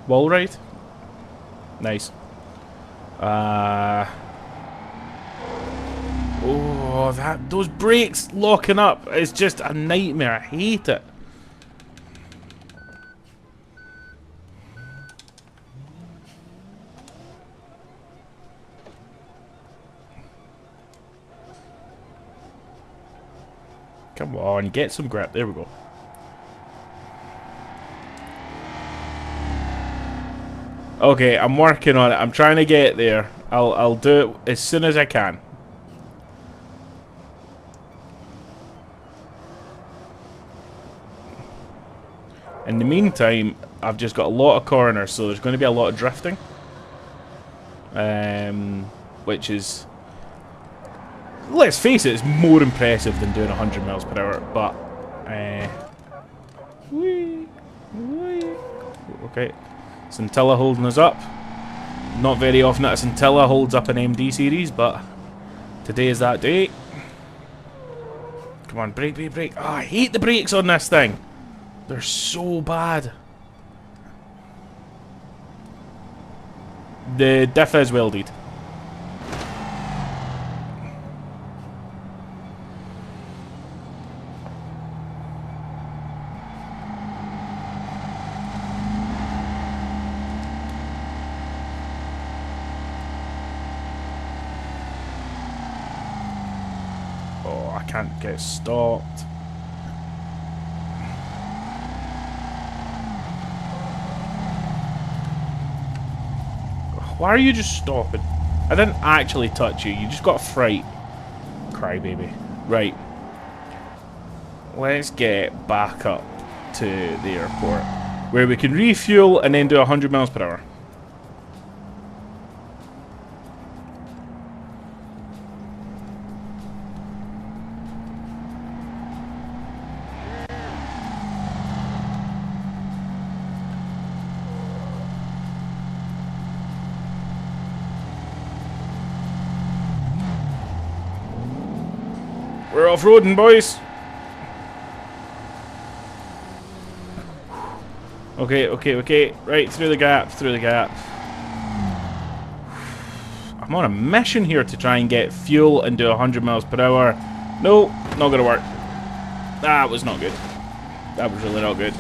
Wall ride? Nice. Oh, those brakes locking up is just a nightmare. I hate it. Come on, get some grip. There we go. Okay, I'm working on it. I'm trying to get there. I'll do it as soon as I can. In the meantime, I've just got a lot of corners, so there's going to be a lot of drifting. Which is, let's face it, it's more impressive than doing 100 miles per hour, but okay. Scintilla holding us up. Not very often that a Scintilla holds up an MD series, but today is that day. Come on, brake, brake, brake. Oh, I hate the brakes on this thing. They're so bad. The diff is welded. Can't get stopped. Why are you just stopping? I didn't actually touch you. You just got a fright. Crybaby. Right. Let's get back up to the airport, where we can refuel and then do 100 miles per hour. We're off-roading, boys. Okay. Right, through the gap, I'm on a mission here to try and get fuel and do 100 miles per hour. No, not gonna work. That was not good. That was really not good.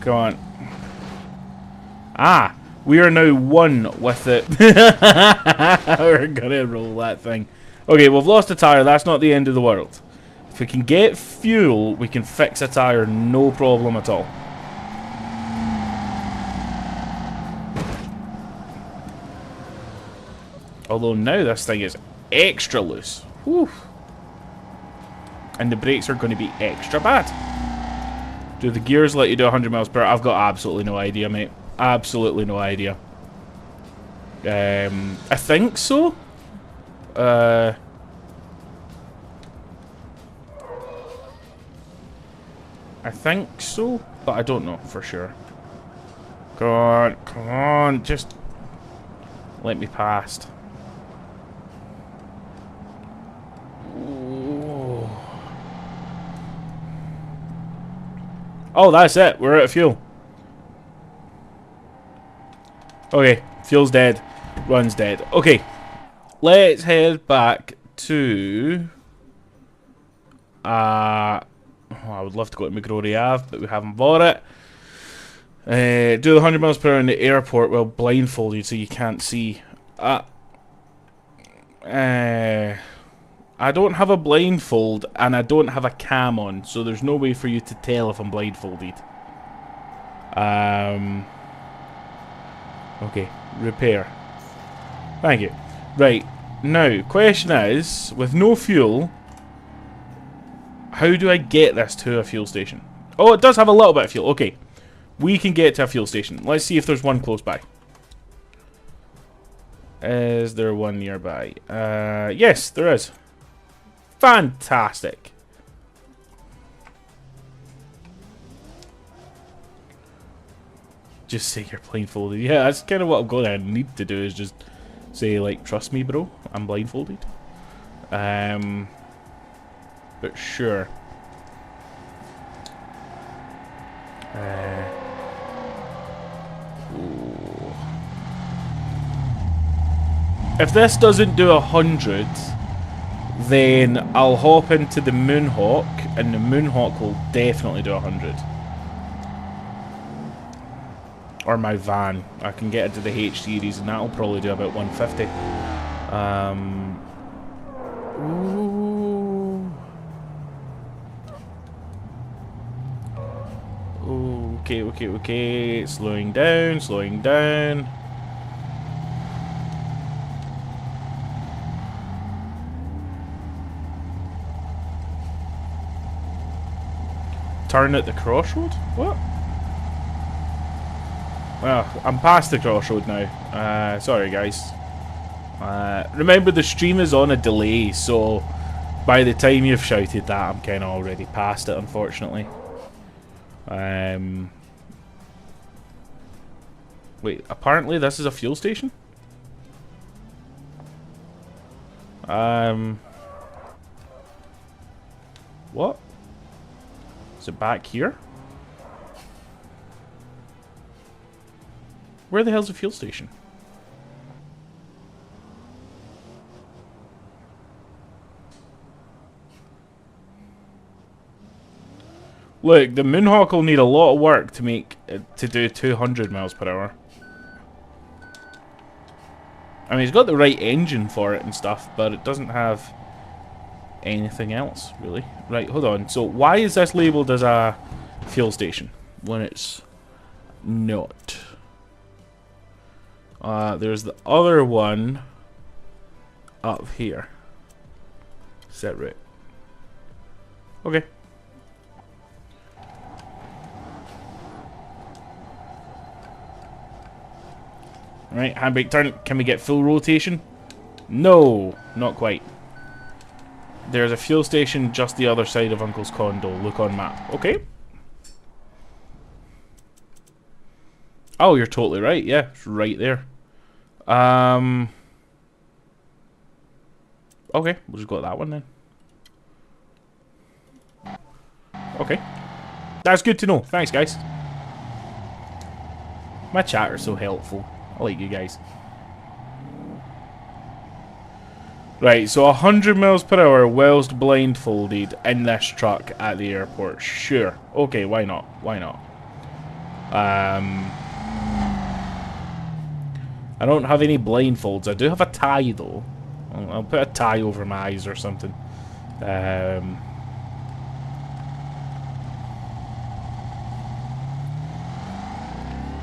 Come on. Ah, we are now one with it. We're gonna roll that thing. Okay, we've lost a tire. That's not the end of the world. If we can get fuel, we can fix a tyre, no problem at all. Although now this thing is extra loose. Whew. And the brakes are going to be extra bad. Do the gears let you do 100 miles per hour? I've got absolutely no idea, mate. Absolutely no idea. I think so. I think so, but I don't know for sure. Come on, just let me past. Ooh. Oh, that's it. We're out of fuel. Okay, fuel's dead. Run's dead. Okay, let's head back to... oh, I would love to go to McGrory Ave, but we haven't bought it. Do the 100 miles per hour in the airport while blindfolded so you can't see. I don't have a blindfold and I don't have a cam on, so there's no way for you to tell if I'm blindfolded. Okay, repair. Thank you. Right, now, question is, with no fuel, how do I get this to a fuel station? Oh, it does have a little bit of fuel. Okay, we can get to a fuel station. Let's see if there's one close by. Is there one nearby? Yes, there is. Fantastic. Just say you're blindfolded. Yeah, that's kind of what I'm going to need to do, is just say, like, trust me, bro, I'm blindfolded. But sure. Ooh. If this doesn't do 100, then I'll hop into the Moonhawk, and the Moonhawk will definitely do 100. Or my van. I can get into the H series, and that'll probably do about 150. Ooh. Okay. Slowing down. Turn at the crossroad? What? Well, I'm past the crossroad now. Sorry, guys. Remember, the stream is on a delay, so by the time you've shouted that, I'm kind of already past it, unfortunately. Wait, apparently this is a fuel station? What? Is it back here? Where the hell's the fuel station? Look, the Moonhawk will need a lot of work to make to do 200 miles per hour. I mean, it's got the right engine for it and stuff, but it doesn't have anything else, really. Right, hold on. So why is this labeled as a fuel station when it's not? There's the other one up here. Is that right? Okay. Right, handbrake turn. Can we get full rotation? No, not quite. There's a fuel station just the other side of Uncle's condo. Look on map. Okay. Oh, you're totally right. Yeah, it's right there. Okay, we'll just go with that one then. Okay. That's good to know. Thanks, guys. My chat are so helpful. I like you guys. Right, so 100 miles per hour whilst blindfolded in this truck at the airport. Sure. Okay, why not? Why not? I don't have any blindfolds. I do have a tie, though. I'll put a tie over my eyes or something.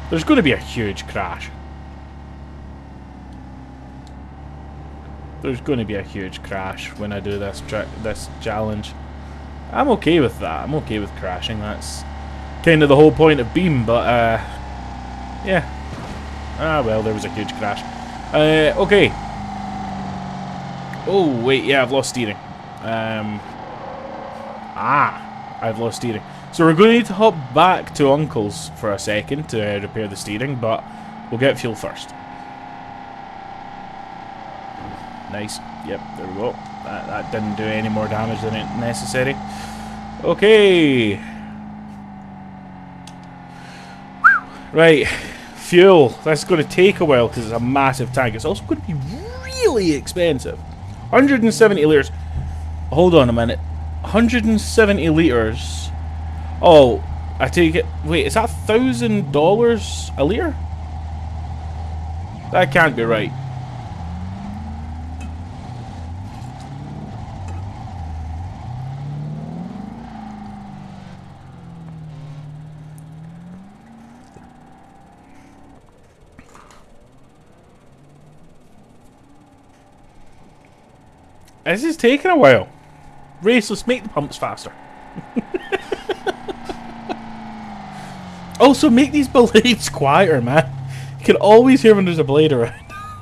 There's going to be a huge crash. There's going to be a huge crash when I do this challenge. I'm okay with that. I'm okay with crashing. That's kind of the whole point of Beam, but yeah. Ah, well, there was a huge crash. Okay. Oh, wait, yeah, I've lost steering. I've lost steering. So we're going to need to hop back to Uncle's for a second to repair the steering, but we'll get fuel first. Nice. Yep, there we go. That didn't do any more damage than it necessary. Okay. Right. Fuel. That's going to take a while because it's a massive tank. It's also going to be really expensive. 170 litres. Hold on a minute. 170 litres. Oh, I take it. Wait, is that $1,000 a litre? That can't be right. This is taking a while. Raceless, make the pumps faster. Also, make these blades quieter, man. You can always hear when there's a blade around.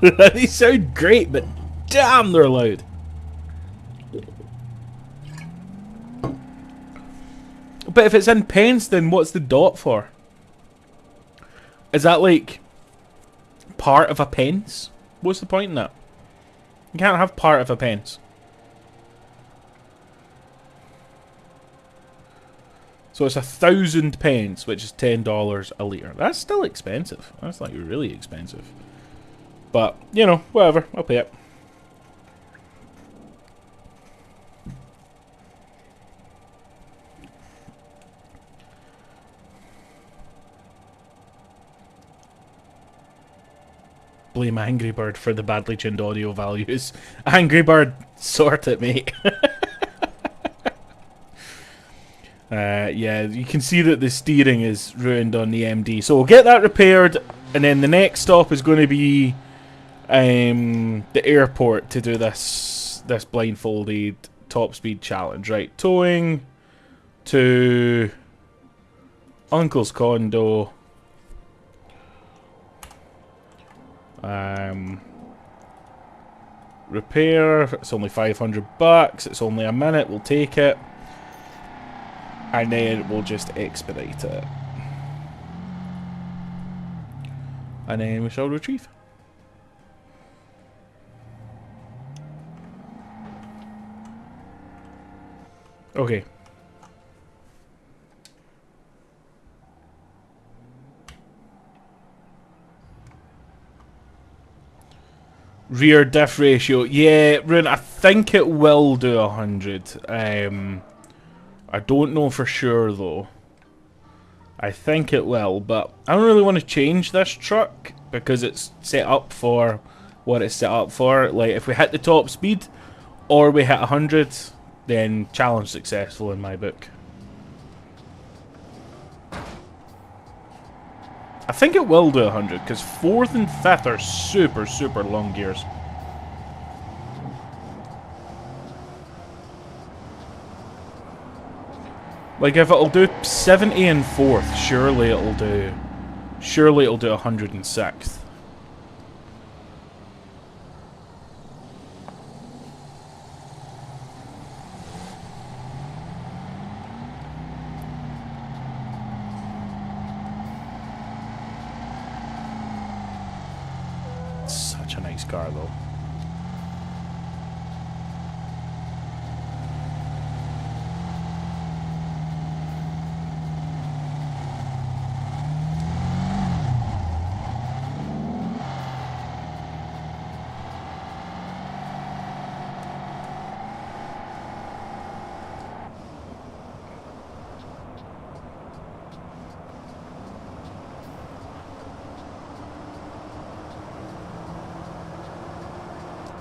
They sound great, but damn, they're loud. But if it's in pence, then what's the dot for? Is that like part of a pence? What's the point in that? You can't have part of a pence. So it's 1,000 pence, which is $10 a litre. That's still expensive. That's like really expensive. But, you know, whatever. I'll pay it. Blame Angry Bird for the badly tuned audio values. Angry Bird, sort it, mate. Yeah, you can see that the steering is ruined on the MD. So we'll get that repaired, and then the next stop is going to be the airport to do this blindfolded top speed challenge. Right, towing to Uncle's condo. Repair. It's only $500. It's only a minute. We'll take it. And then we'll just expedite it. And then we shall retrieve. Okay. Rear diff ratio. Yeah, Rune, I think it will do 100. I don't know for sure though. I think it will, but I don't really want to change this truck because it's set up for what it's set up for. Like, if we hit the top speed or we hit 100, then challenge successful in my book. I think it will do 100 because 4th and 5th are super, super long gears. Like, if it'll do 70 and 4th, surely it'll do 106th. Such a nice car though.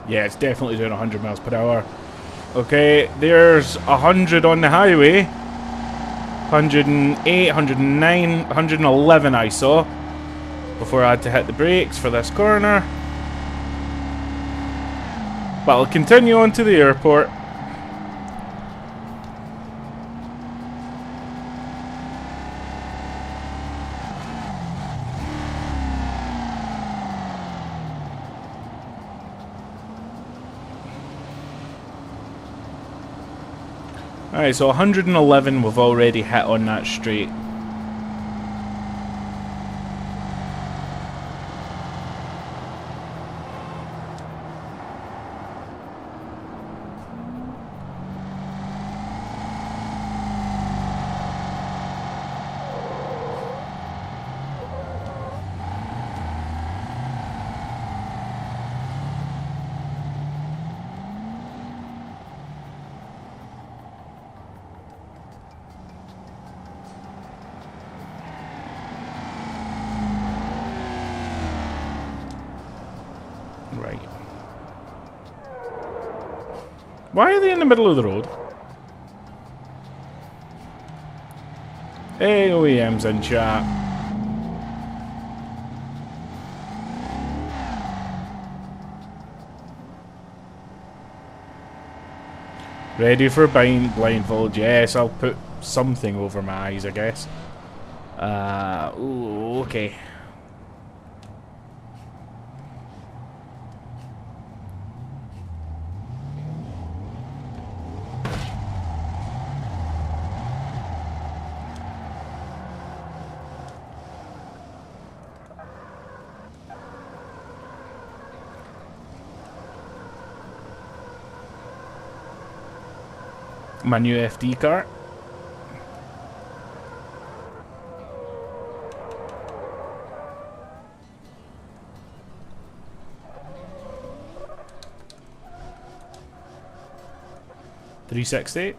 Yeah, it's definitely doing 100 miles per hour. Okay, there's 100 on the highway. 108, 109, 111 I saw. before I had to hit the brakes for this corner. But I'll continue on to the airport. Alright, so 111 we've already hit on that straight. Right. Why are they in the middle of the road? Hey, OEM's in chat. Ready for blindfold? Yes, I'll put something over my eyes, I guess. Ooh, okay. My new FD car. $360.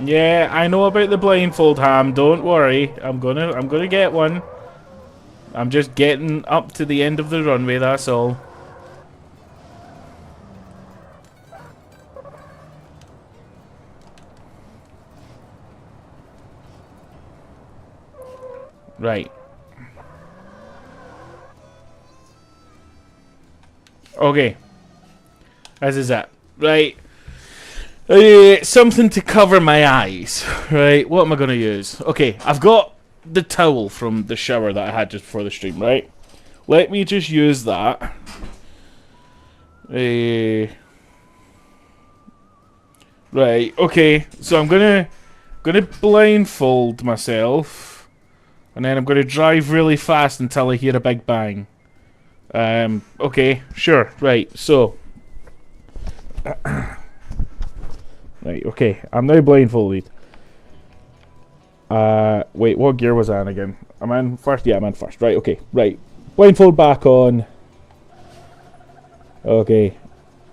Yeah, I know about the blindfold, Ham. Don't worry. I'm gonna get one. I'm just getting up to the end of the runway, that's all. Right. Okay. This is it. Right. Something to cover my eyes. Right. What am I going to use? Okay. I've got the towel from the shower that I had just before the stream, right? Let me just use that. Right, okay. So I'm gonna blindfold myself, and then I'm gonna drive really fast until I hear a big bang. Okay, sure, right, so right, okay, I'm now blindfolded. Wait, what gear was I in again? I'm in first? Yeah, I'm in first. Right, okay. Right. Blindfold back on. Okay.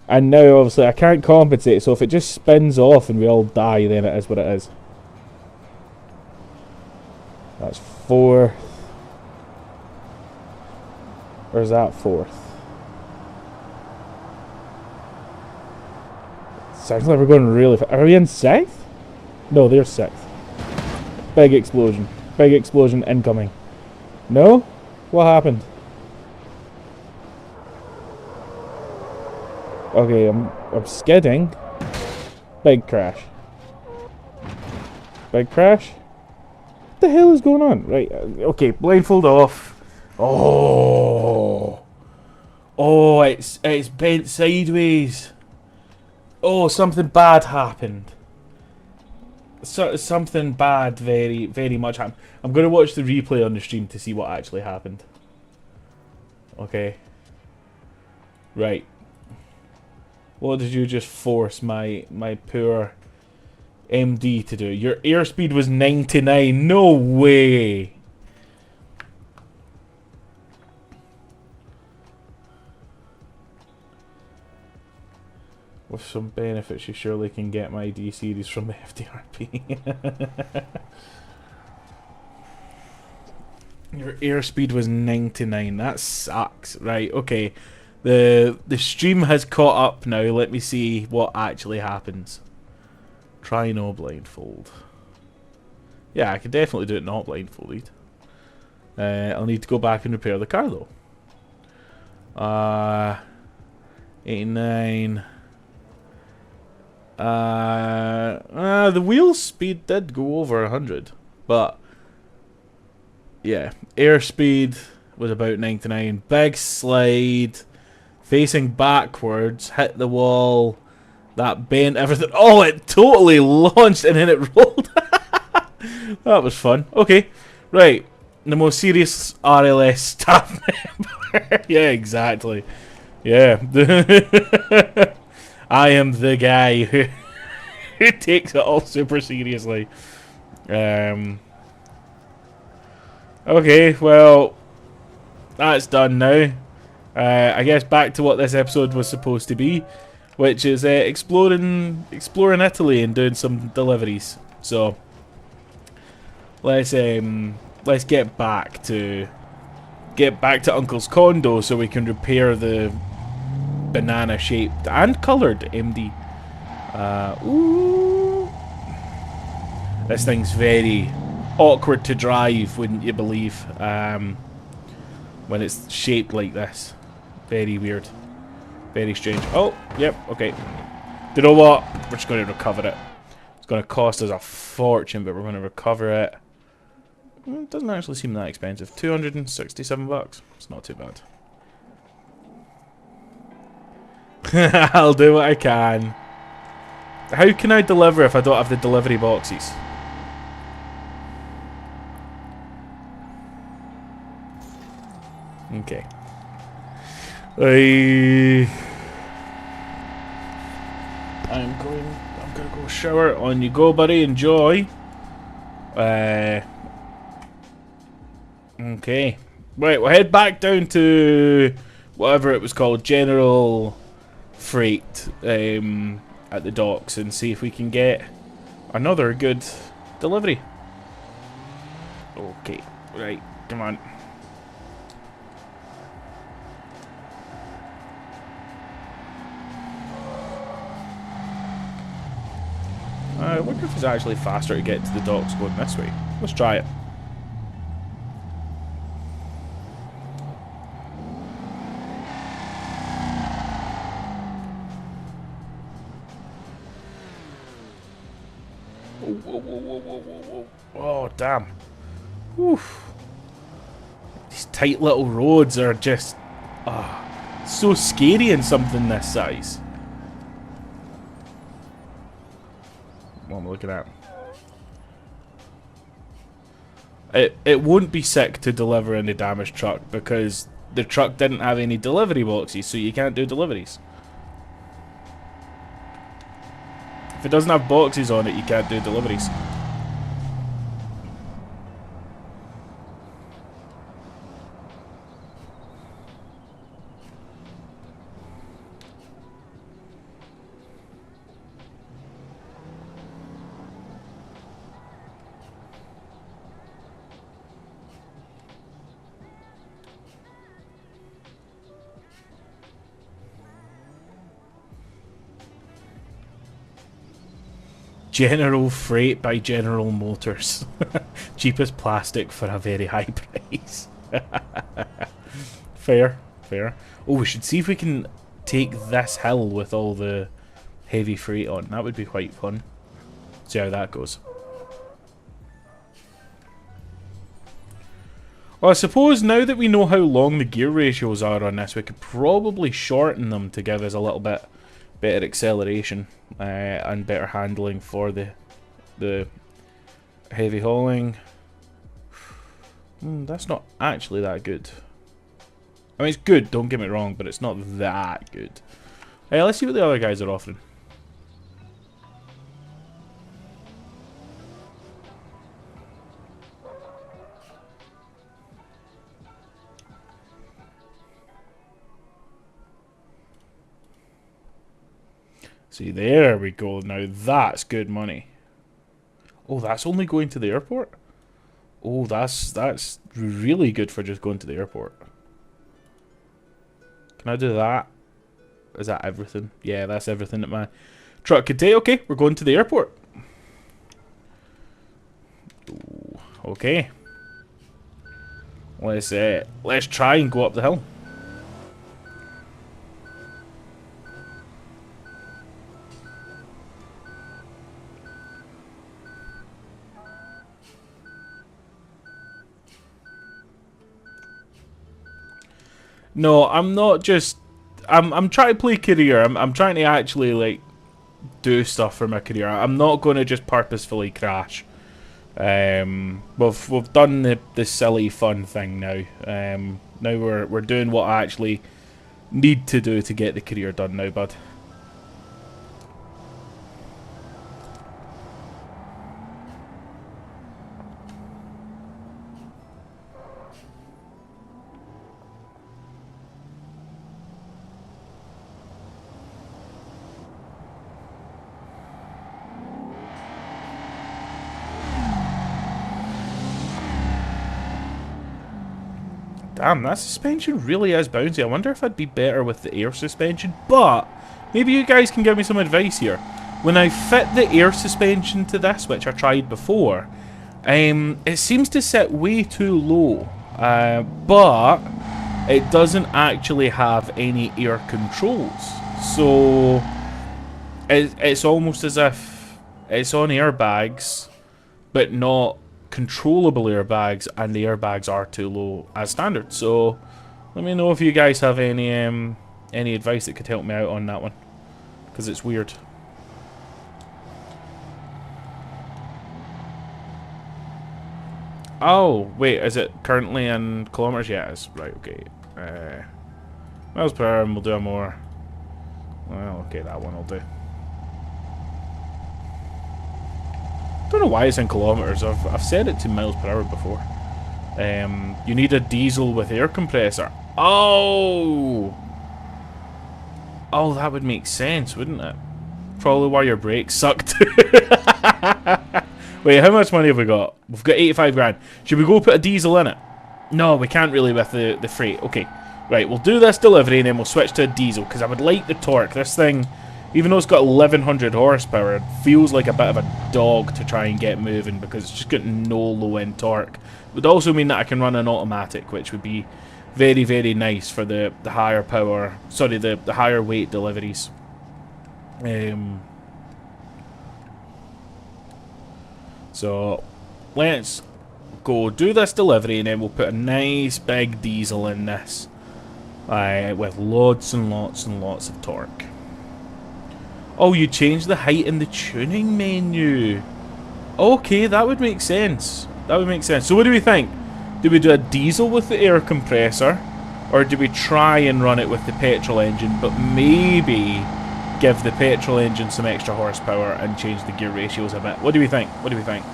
And now, obviously, I can't compensate, so if it just spins off and we all die, then it is what it is. That's fourth. Or is that fourth? Sounds like we're going really fast. Are we in sixth? No, they're sixth. Big explosion. Big explosion incoming. No? What happened? Okay, I'm skidding. Big crash. Big crash? What the hell is going on? Right, okay, blindfold off. Oh! Oh, it's bent sideways. Oh, something bad happened. Something bad very, very much happened. I'm going to watch the replay on the stream to see what actually happened. Okay. Right. What did you just force my poor MD to do? Your airspeed was 99. No way. With some benefits, you surely can get my D series from the FDRP. Your airspeed was 99. That sucks. Right, okay. The stream has caught up now. Let me see what actually happens. Try no blindfold. Yeah, I can definitely do it not blindfolded. I'll need to go back and repair the car though. 89. The wheel speed did go over 100, but yeah, airspeed was about 99. Big slide, facing backwards, hit the wall, that bent everything. Oh, it totally launched and then it rolled. That was fun. Okay, right. The most serious RLS staff member. Yeah, exactly. Yeah. I am the guy who takes it all super seriously. Okay, well, that's done now. I guess back to what this episode was supposed to be, which is exploring Italy and doing some deliveries. So let's get back to Uncle's condo so we can repair the banana shaped and coloured MD. Ooh. This thing's very awkward to drive, wouldn't you believe? When it's shaped like this. Very weird. Very strange. Oh, yep, okay. You know what? We're just going to recover it. It's going to cost us a fortune, but we're going to recover it. It doesn't actually seem that expensive. 267 bucks. It's not too bad. I'll do what I can. How can I deliver if I don't have the delivery boxes? Okay. I'm gonna go shower. On you go, buddy. Enjoy. Okay. Right, we'll head back down to whatever it was called, General Freight, at the docks, and see if we can get another good delivery. Okay, right, come on. I wonder if it's actually faster to get to the docks going this way. Let's try it. Whoa. Oh, damn. Oof. These tight little roads are just so scary in something this size. What am I looking at? It won't be sick to deliver in the damaged truck because the truck didn't have any delivery boxes, so you can't do deliveries. If it doesn't have boxes on it, you can't do deliveries. General Freight by General Motors. Cheapest plastic for a very high price. Fair. Oh, we should see if we can take this hill with all the heavy freight on. That would be quite fun. See how that goes. Well, I suppose now that we know how long the gear ratios are on this, we could probably shorten them to give us a little bit better acceleration and better handling for the heavy hauling. That's not actually that good. I mean, it's good, don't get me wrong, but it's not that good. Hey, let's see what the other guys are offering. See, there we go. Now that's good money. Oh, that's only going to the airport? Oh, that's really good for just going to the airport. Can I do that? Is that everything? Yeah, that's everything that my truck could take. Okay, we're going to the airport. Ooh, okay. Let's try and go up the hill. No, I'm not just... I'm trying to play career. I'm trying to actually, like, do stuff for my career. I'm not going to just purposefully crash. We've done the silly fun thing now. Now we're doing what I actually need to do to get the career done now, bud. Damn, that suspension really is bouncy. I wonder if I'd be better with the air suspension, but maybe you guys can give me some advice here. When I fit the air suspension to this, which I tried before, it seems to sit way too low, but it doesn't actually have any air controls. So it's almost as if it's on airbags, but not controllable airbags, and the airbags are too low as standard. So let me know if you guys have any advice that could help me out on that one, because it's weird. Oh wait, is it currently in kilometers? Yeah, it is. Right, okay. Miles per hour, and we'll do a more. Well, okay, that one will do. Don't know why it's in kilometers. I've said it to miles per hour before. You need a diesel with air compressor. Oh, that would make sense, wouldn't it? Probably why your brakes sucked. Wait, how much money have we got? We've got 85 grand. Should we go put a diesel in it? No, we can't really with the freight. Okay, right. We'll do this delivery and then we'll switch to a diesel because I would like the torque. This thing, even though it's got 1100 horsepower, it feels like a bit of a dog to try and get moving because it's just got no low-end torque. It would also mean that I can run an automatic, which would be very, very nice for the higher power, sorry, the higher weight deliveries. So let's go do this delivery and then we'll put a nice big diesel in this with lots and lots and lots of torque. Oh, you changed the height in the tuning menu. Okay, that would make sense. That would make sense. So what do we think? Do we do a diesel with the air compressor, or do we try and run it with the petrol engine, but maybe give the petrol engine some extra horsepower and change the gear ratios a bit? What do we think? What do we think?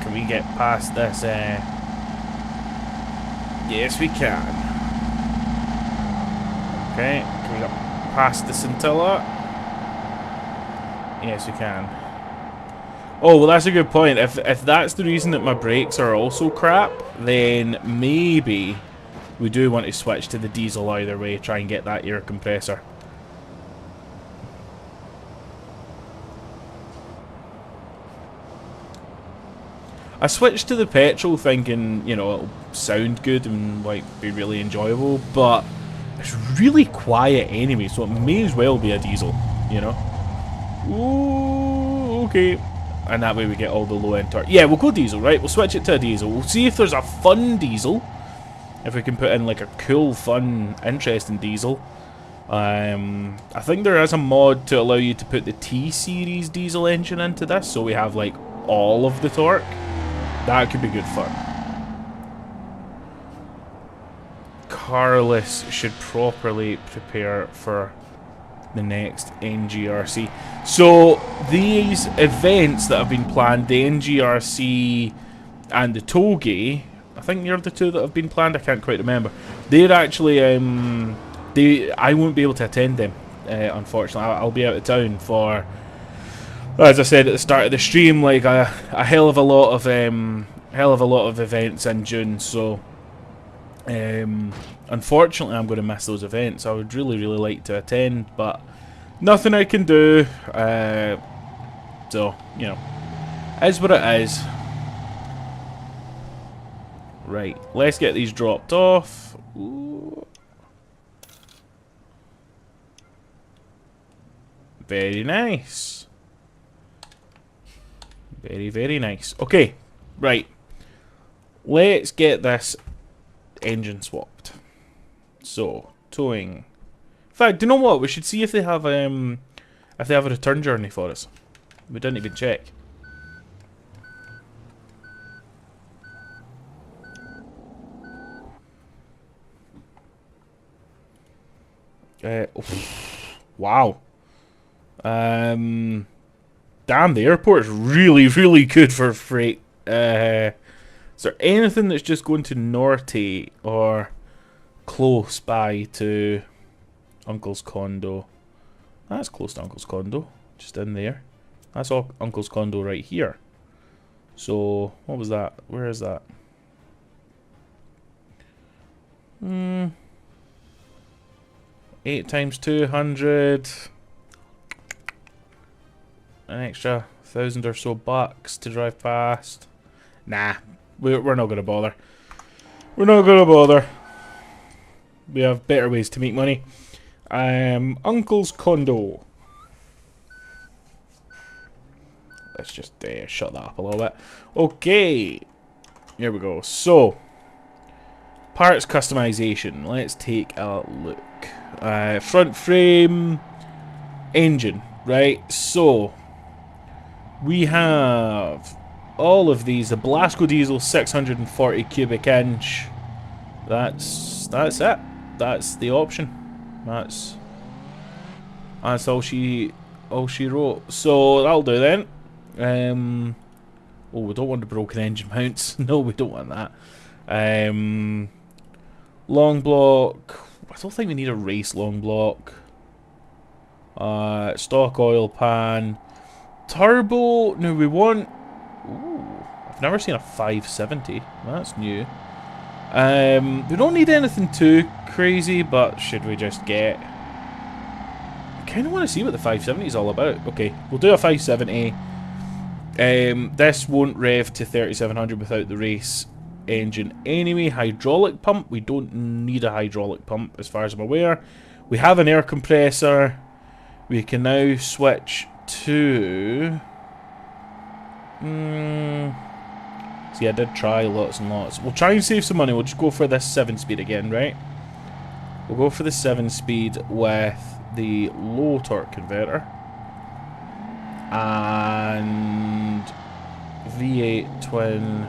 Can we get past this? Yes, we can. Okay, can we get past the scintilla? Yes, we can. Oh, well, that's a good point. If that's the reason that my brakes are also crap, then maybe we do want to switch to the diesel either way, try and get that air compressor. I switched to the petrol thinking, you know, it'll sound good and like be really enjoyable, but it's really quiet anyway, so it may as well be a diesel, you know. Ooh, okay. And that way we get all the low-end torque. Yeah, we'll go diesel, right? We'll switch it to a diesel. We'll see if there's a fun diesel. If we can put in like a cool, fun, interesting diesel. I think there is a mod to allow you to put the T-Series diesel engine into this, so we have like all of the torque. That could be good fun. Carlos should properly prepare for the next NGRC. So these events that have been planned, the NGRC and the Toge, I think they're the two that have been planned, I can't quite remember. They're actually I won't be able to attend them, unfortunately. I'll be out of town for, as I said at the start of the stream, like a hell of a lot of events in June. So unfortunately, I'm going to miss those events. I would really like to attend, but nothing I can do. So you know, is what it is. Right, let's get these dropped off. Ooh. Very nice. Very nice. Okay, right. Let's get this engine swapped. So, towing. In fact, do you know what? We should see if they have a return journey for us. We didn't even check. Wow. Damn, the airport is really good for freight. Is there anything that's just going to Norte or close by to Uncle's condo? That's close to Uncle's condo, just in there. That's all Uncle's condo right here. So, what was that? Where is that? 8 times 200. An extra 1,000 or so bucks to drive past. Nah, we're not gonna bother. We're not gonna bother. We have better ways to make money. Uncle's condo. Let's just shut that up a little bit. Okay, here we go. So, parts customization. Let's take a look. Front frame, engine. Right, so we have all of these. The Blasco diesel 640 cubic inch. That's it. That's the option. That's all she wrote. So that'll do then. Oh, we don't want the broken engine mounts. No, we don't want that. Long block. I don't think we need a race long block. Stock oil pan. Turbo. No, we want. Ooh, I've never seen a 570. That's new. We don't need anything too crazy, but should we just get? I kind of want to see what the 570 is all about. Okay, we'll do a 570. This won't rev to 3700 without the race engine anyway. Hydraulic pump. We don't need a hydraulic pump as far as I'm aware. We have an air compressor. We can now switch to... See, I did try lots and lots. We'll try and save some money. We'll just go for this 7-speed again, right? We'll go for the 7-speed with the low torque converter. And... V8 twin...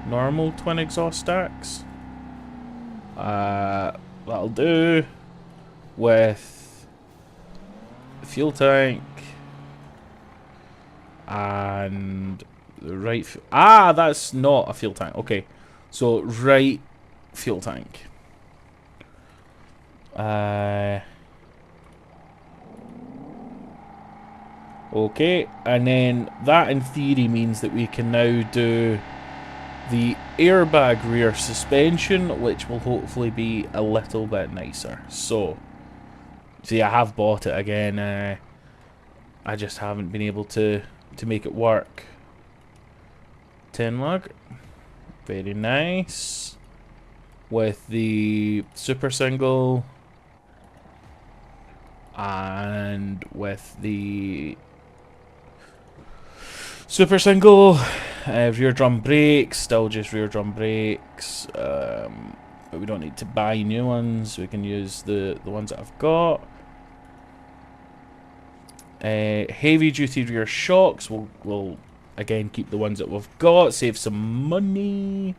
normal twin exhaust stacks. That'll do. With fuel tank and the right. That's not a fuel tank. Okay, so right fuel tank. Okay, and then that in theory means that we can now do the airbag rear suspension, which will hopefully be a little bit nicer. So, see, I have bought it again. I just haven't been able to make it work. 10 lug, very nice. With the super single and with the super single, rear drum brakes, still just rear drum brakes, but we don't need to buy new ones. We can use the ones that I've got. Heavy duty rear shocks, we'll again keep the ones that we've got, save some money.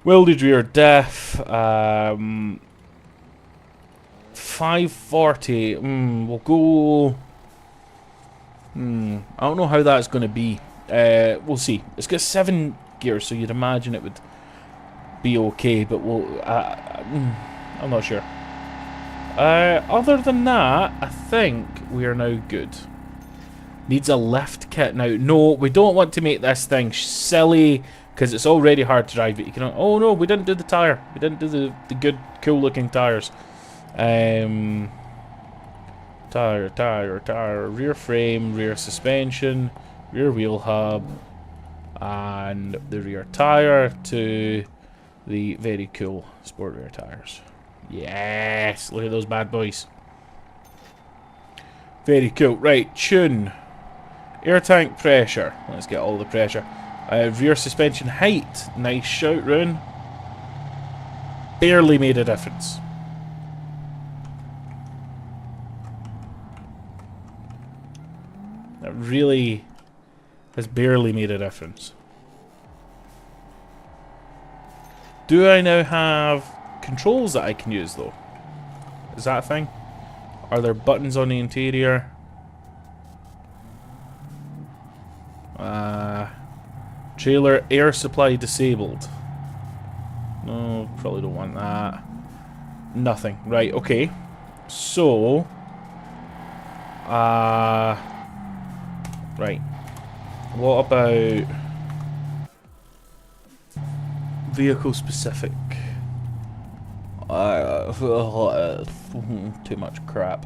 Welded rear diff, 540, we'll go I don't know how that's going to be. We'll see. It's got 7 gears, so you'd imagine it would be okay, but I'm not sure. Other than that, I think we are now good. Needs a lift kit now. No, we don't want to make this thing silly, because it's already hard to drive. But you can. Oh no, we didn't do the tire. We didn't do the good, cool-looking tires. Tire. Rear frame, rear suspension, rear wheel hub, and the rear tire to the very cool sport rear tires. Yes, look at those bad boys. Very cool. Right, tune. Air tank pressure. Let's get all the pressure. Rear suspension height. Nice shout, Rune. Barely made a difference. That really has barely made a difference. Do I now have controls that I can use, though? Is that a thing? Are there buttons on the interior? Trailer air supply disabled. No, probably don't want that. Nothing. Right, okay. So... right. What about... vehicle specific? Too much crap.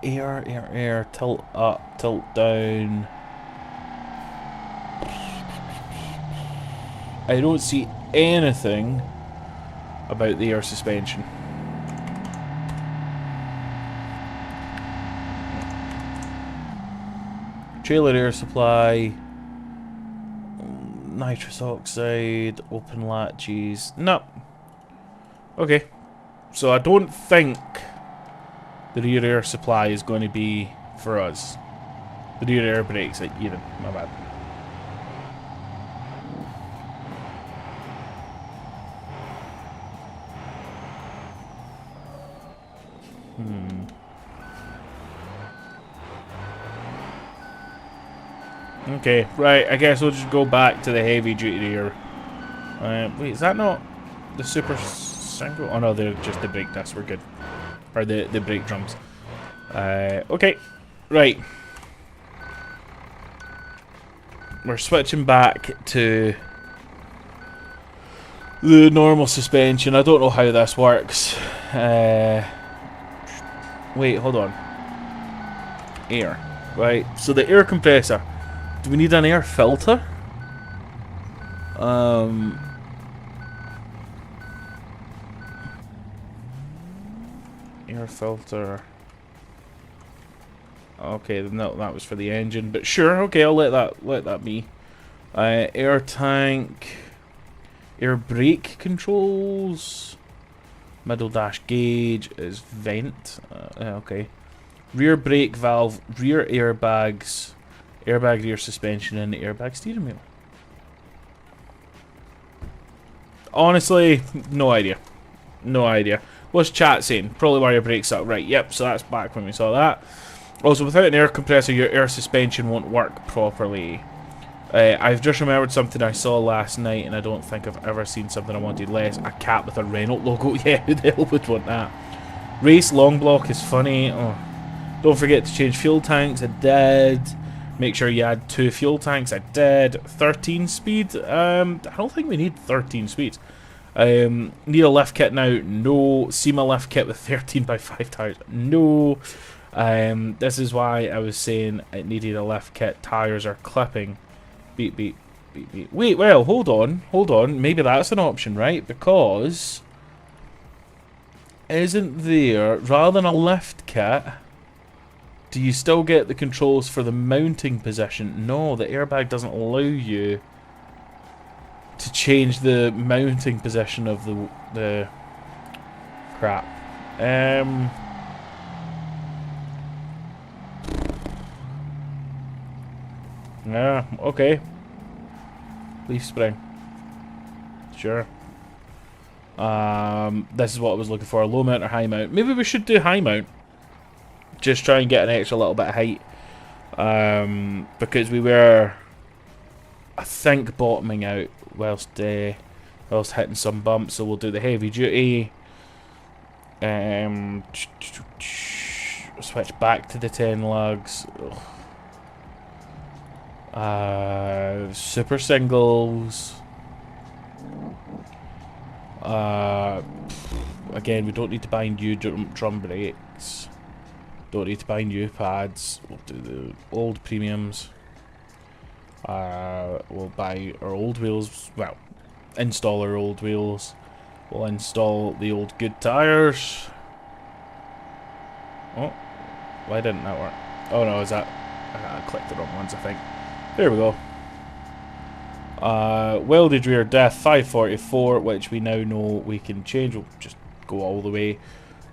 Air, tilt up, tilt down. I don't see anything about the air suspension. Trailer air supply. Nitrous oxide, open latches. No. Okay. So I don't think the rear air supply is going to be for us. The rear air brakes, even. My bad. Okay, right, I guess we'll just go back to the heavy duty here. Wait, is that not the super single? Oh no, they're just the brake discs, we're good. Or the brake drums. Okay, right. We're switching back to the normal suspension. I don't know how this works. Wait, hold on. Air. Right, so the air compressor. Do we need an air filter? Air filter. Okay, no, that was for the engine, but sure, okay, I'll let that be. Air tank, air brake controls, middle dash gauge is vent. Okay, rear brake valve, rear airbags. Airbag rear suspension and airbag steering wheel. Honestly, no idea. No idea. What's chat saying? Probably wire brakes up. Right, yep, so that's back when we saw that. Also, without an air compressor, your air suspension won't work properly. I've just remembered something I saw last night, and I don't think I've ever seen something I wanted less. A cat with a Renault logo. Yeah, who the hell would want that? Race long block is funny. Oh. Don't forget to change fuel tanks. I did. Make sure you add 2 fuel tanks. I did. 13 speed. I don't think we need 13 speeds. Need a lift kit now? No. SEMA lift kit with 13x5 tires? No. This is why I was saying it needed a lift kit. Tires are clipping. Beep, beep, beep, beep. Wait, well, hold on. Hold on. Maybe that's an option, right? Because isn't there, rather than a lift kit, do you still get the controls for the mounting position? No, the airbag doesn't allow you to change the mounting position of the crap. Yeah, okay. Leaf spring. Sure. This is what I was looking for. Low mount or high mount. Maybe we should do high mount. just try and get an extra little bit of height. Because we were, I think, bottoming out whilst hitting some bumps. So we'll do the heavy duty. Switch back to the 10 lugs. Super singles. Again, we don't need to buy new drum brakes. Don't need to buy new pads. We'll do the old premiums. We'll buy our old wheels. Well, install our old wheels. We'll install the old good tires. Oh, why didn't that work? Oh no, is that... I clicked the wrong ones, I think. There we go. Welded rear depth 544, which we now know we can change. We'll just go all the way.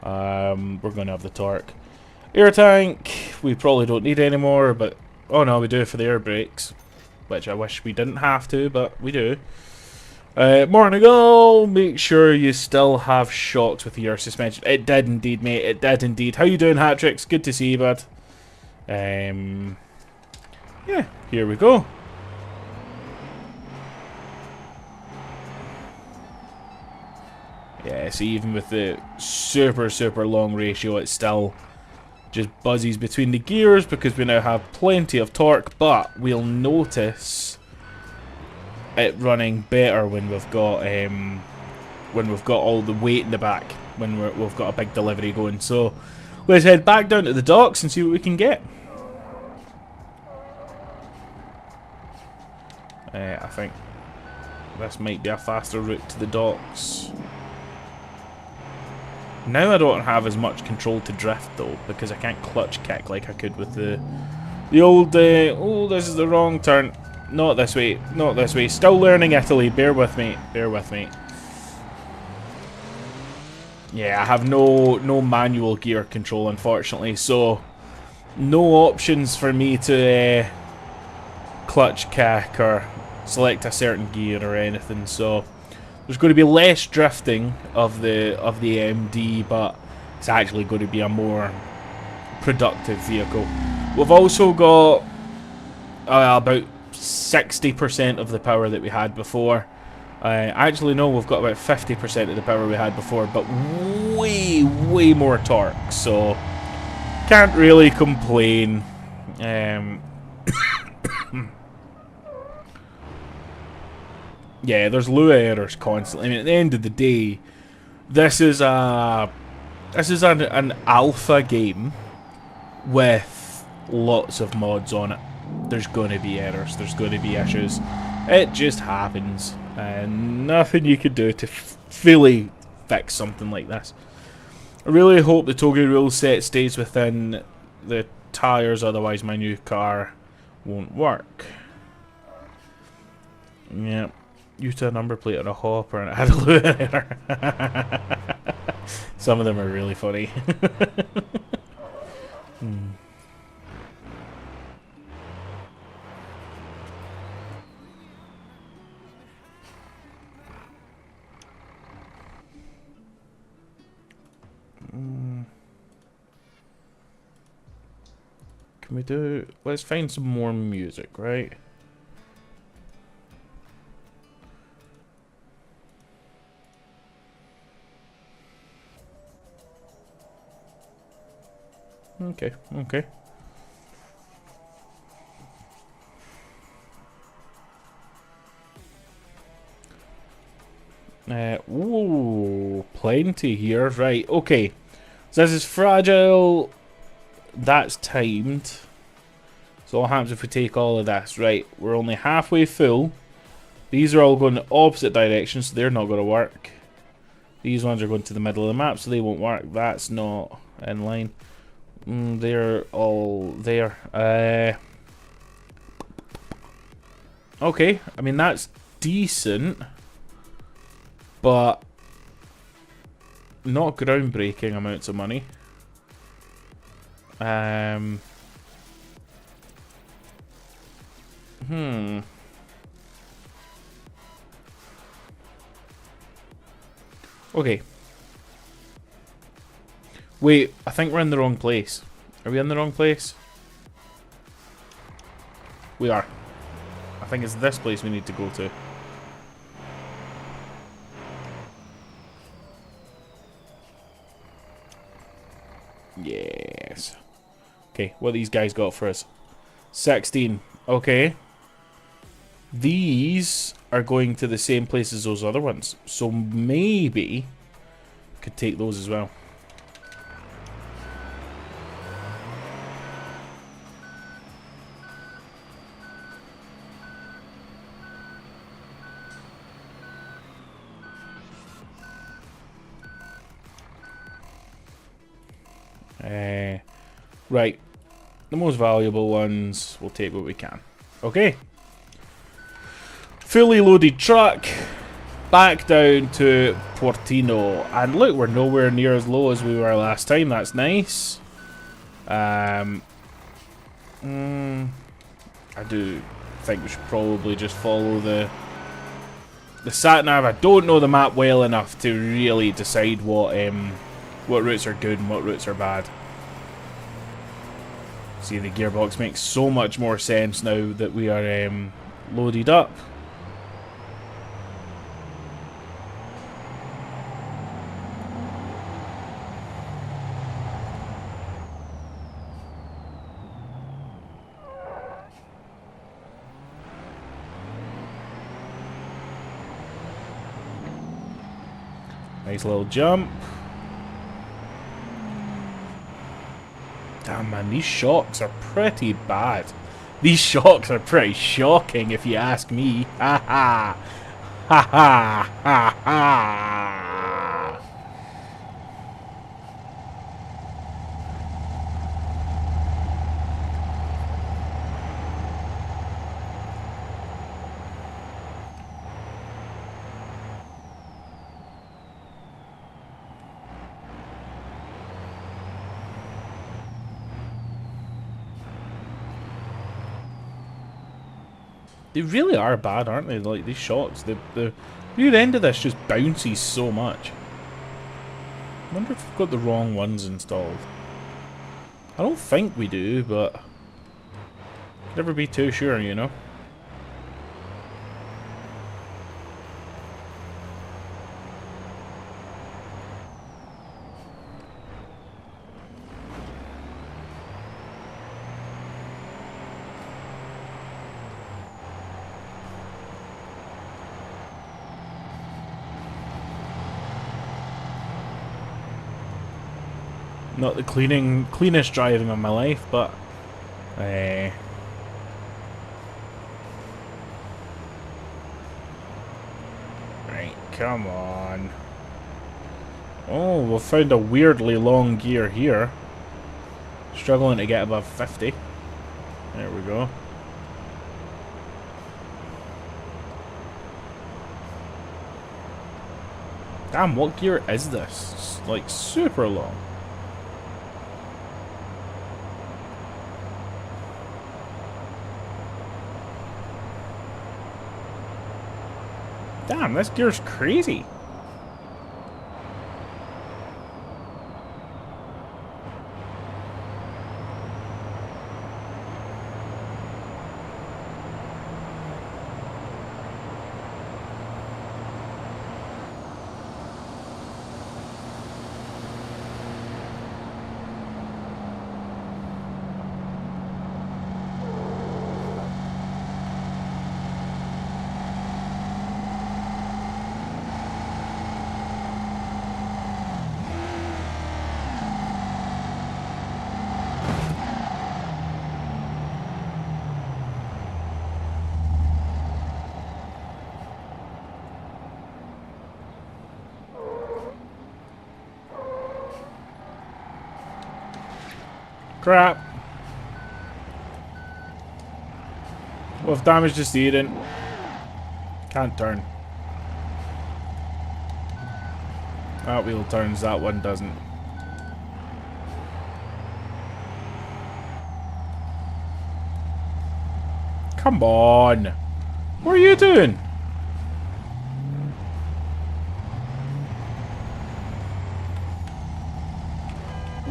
We're going to have the torque. Air tank, we probably don't need anymore, but... Oh no, we do for the air brakes. Which I wish we didn't have to, but we do. Morning all, make sure you still have shocks with your suspension. It did indeed, mate, it did indeed. How you doing, Hatrix? Good to see you, bud. Yeah, here we go. Yeah, see, even with the super long ratio, it still just buzzes between the gears because we now have plenty of torque, but we'll notice it running better when we've got all the weight in the back, when we've got a big delivery going. So let's head back down to the docks and see what we can get. I think this might be a faster route to the docks. Now I don't have as much control to drift though, because I can't clutch kick like I could with the old, oh, this is the wrong turn. Not this way, not this way. Still learning Italy, bear with me, bear with me. Yeah, I have no manual gear control, unfortunately, so no options for me to clutch kick or select a certain gear or anything, so there's going to be less drifting of the MD, but it's actually going to be a more productive vehicle. We've also got about 60% of the power that we had before. Actually, no, we've got about 50% of the power we had before, but way more torque, so can't really complain. Yeah, there's low errors constantly. I mean, at the end of the day, this is an alpha game with lots of mods on it. There's going to be errors. There's going to be issues. It just happens, and nothing you could do to fully fix something like this. I really hope the Togi rule set stays within the tires, otherwise my new car won't work. Yeah. Used a number plate on a hopper and it had a low error. Some of them are really funny. Can we do... Let's find some more music, right? Okay, okay. Ooh, plenty here. Right, okay. So this is fragile. That's timed. So what happens if we take all of this? Right, we're only halfway full. These are all going in opposite directions, so they're not going to work. These ones are going to the middle of the map, so they won't work. That's not in line. They're all there. Okay, I mean that's decent, but not groundbreaking amounts of money. Okay. Wait, I think we're in the wrong place. Are we in the wrong place? We are. I think it's this place we need to go to. Yes. Okay, what these guys got for us? 16. Okay. These are going to the same place as those other ones. So maybe could take those as well. Right. The most valuable ones, we'll take what we can. Okay. Fully loaded truck. Back down to Portino. And look, we're nowhere near as low as we were last time. That's nice. I do think we should probably just follow the sat-nav. I don't know the map well enough to really decide what routes are good and what routes are bad. See, the gearbox makes so much more sense now that we are loaded up. Nice little jump. Damn, man, these shocks are pretty bad. These shocks are pretty shocking, if you ask me. Ha ha! Ha ha! Ha ha! They really are bad, aren't they? Like, these shocks. The rear end of this just bounces so much. I wonder if we've got the wrong ones installed. I don't think we do, but never be too sure, you know? Not the cleanest driving of my life, but right, come on. Oh, we've found a weirdly long gear here. Struggling to get above 50. There we go. Damn, what gear is this? It's like super long. Damn, this gear's crazy. Crap. Well, if damage to steering. Can't turn. That wheel turns, that one doesn't. Come on. What are you doing?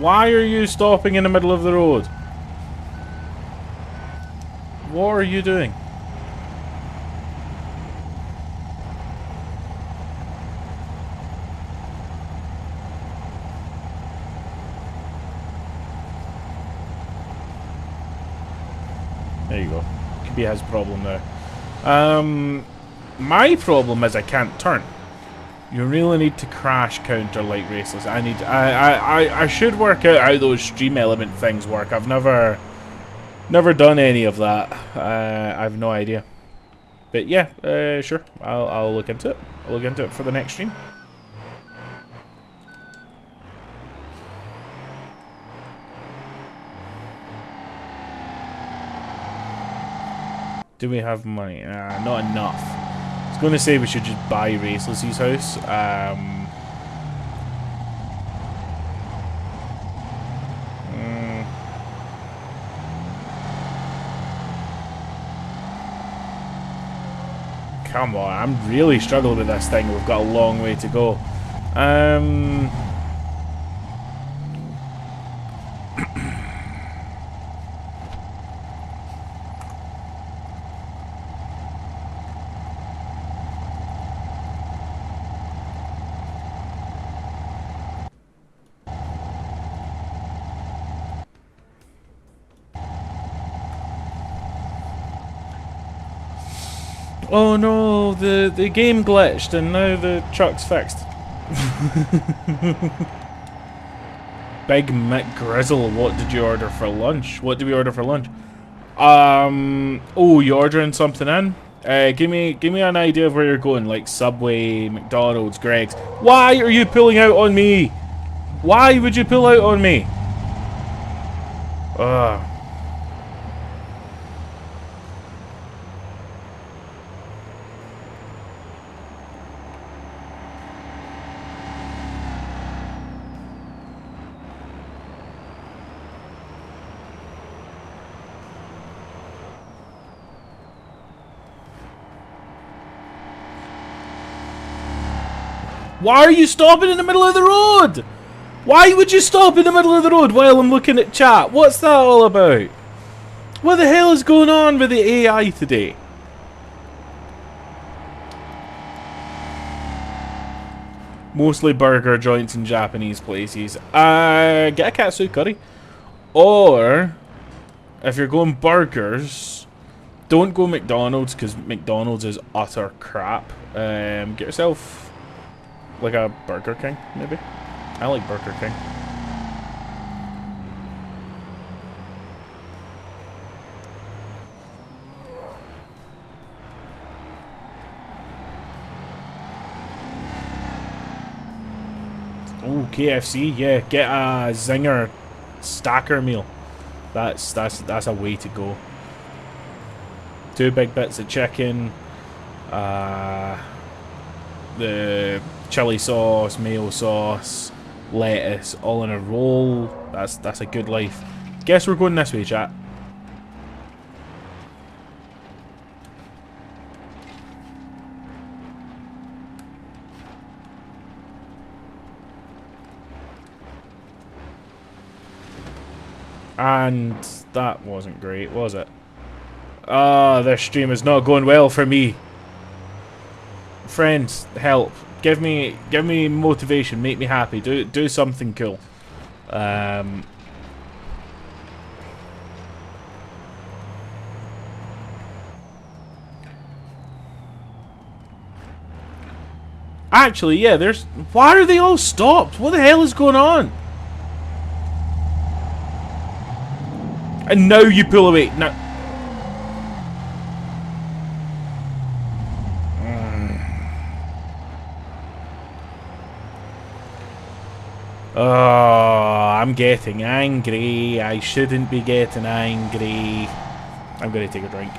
Why are you stopping in the middle of the road? What are you doing? There you go. Could be his problem now. My problem is I can't turn. You really need to crash counter like Raceless. I should work out how those stream element things work. I've never done any of that. I have no idea. But yeah, sure. I'll look into it. I'll look into it for the next stream. Do we have money? Not enough. I was going to say we should just buy Raceless's house. Come on, I'm really struggling with this thing. We've got a long way to go. Oh no, the game glitched and now the truck's fixed. Big McGrizzle, what did you order for lunch? What did we order for lunch? Oh, you ordering something in? Give me an idea of where you're going, like Subway, McDonald's, Greg's. Why are you pulling out on me? Why would you pull out on me? Ugh. Why are you stopping in the middle of the road? Why would you stop in the middle of the road while I'm looking at chat? What's that all about? What the hell is going on with the AI today? Mostly burger joints in Japanese places. Get a katsu curry. Or, if you're going burgers, don't go McDonald's because McDonald's is utter crap. Get yourself like a Burger King, maybe. I like Burger King. Oh, KFC, yeah. Get a Zinger stacker meal. That's a way to go. 2 big bits of chicken. The chili sauce, mayo sauce, lettuce, all in a roll. That's a good life. Guess we're going this way, chat. And that wasn't great, was it? Ah, this stream is not going well for me. Friends, help. Give me motivation, make me happy. Do something cool. Actually, yeah, there's... Why are they all stopped? What the hell is going on? And now you pull away. Now... Oh, I'm getting angry. I shouldn't be getting angry. I'm going to take a drink.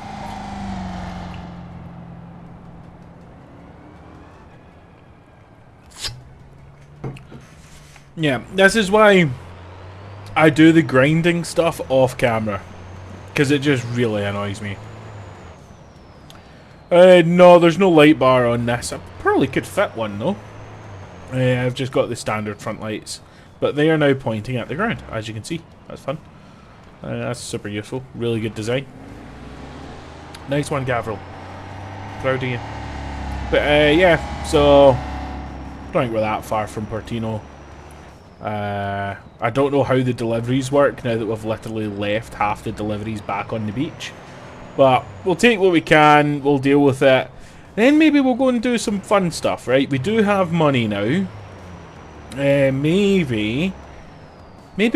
Yeah, this is why I do the grinding stuff off camera. Because it just really annoys me. No, there's no light bar on this. I probably could fit one though. I've just got the standard front lights. but they are now pointing at the ground, as you can see. That's fun. That's super useful. Really good design. Nice one, Gavril. Proud of you. But yeah, so I don't think we're that far from Portino. I don't know how the deliveries work now that we've literally left half the deliveries back on the beach. But we'll take what we can, we'll deal with it. Then maybe we'll go and do some fun stuff, right? We do have money now. Maybe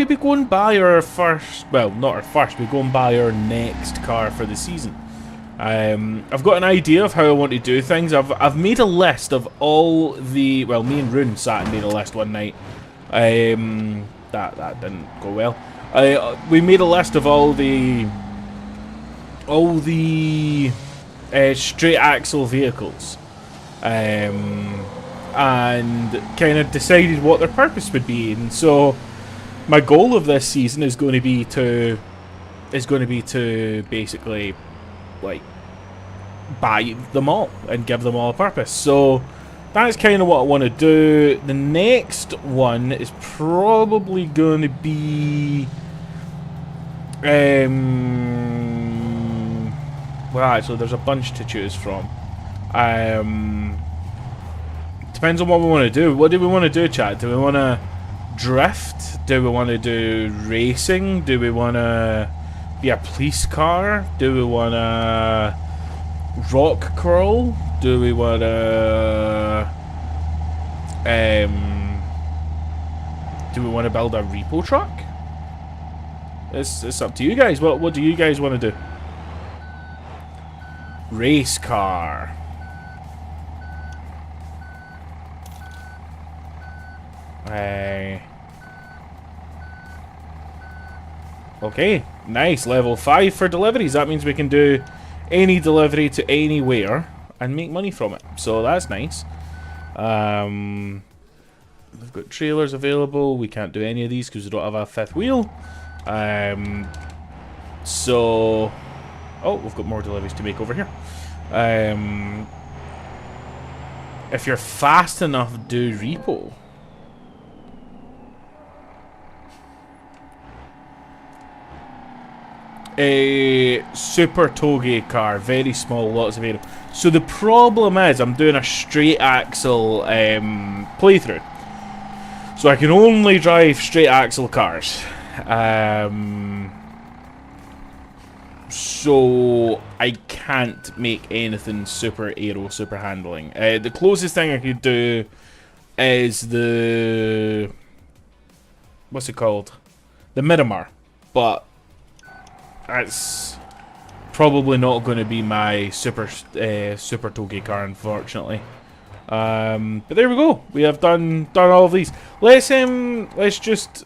we go and buy our first, well, not our first, we go and buy our next car for the season. I've got an idea of how I want to do things. I've made a list of all the, well, me and Rune sat and made a list one night. That didn't go well. We made a list of all the straight axle vehicles, and kind of decided what their purpose would be. And so my goal of this season is going to be to basically like buy them all and give them all a purpose. So that's kind of what I want to do. The next one is probably going to be well, actually there's a bunch to choose from. Depends on what we want to do. What do we want to do, chat? Do we want to drift? Do we want to do racing? Do we want to be a police car? Do we want to rock crawl? Do we want to build a repo truck? It's up to you guys. What do you guys want to do? Race car. Okay, nice. Level 5 for deliveries. That means we can do any delivery to anywhere and make money from it. So that's nice. We've got trailers available. We can't do any of these because we don't have a fifth wheel. So... oh, we've got more deliveries to make over here. If you're fast enough, do repo. A super toge car, very small, lots available. So the problem is I'm doing a straight axle playthrough. So I can only drive straight axle cars. So I can't make anything super aero, super handling. The closest thing I could do is the... what's it called? The Miramar. But that's probably not going to be my super toge car, unfortunately. But there we go. We have done all of these. Let's just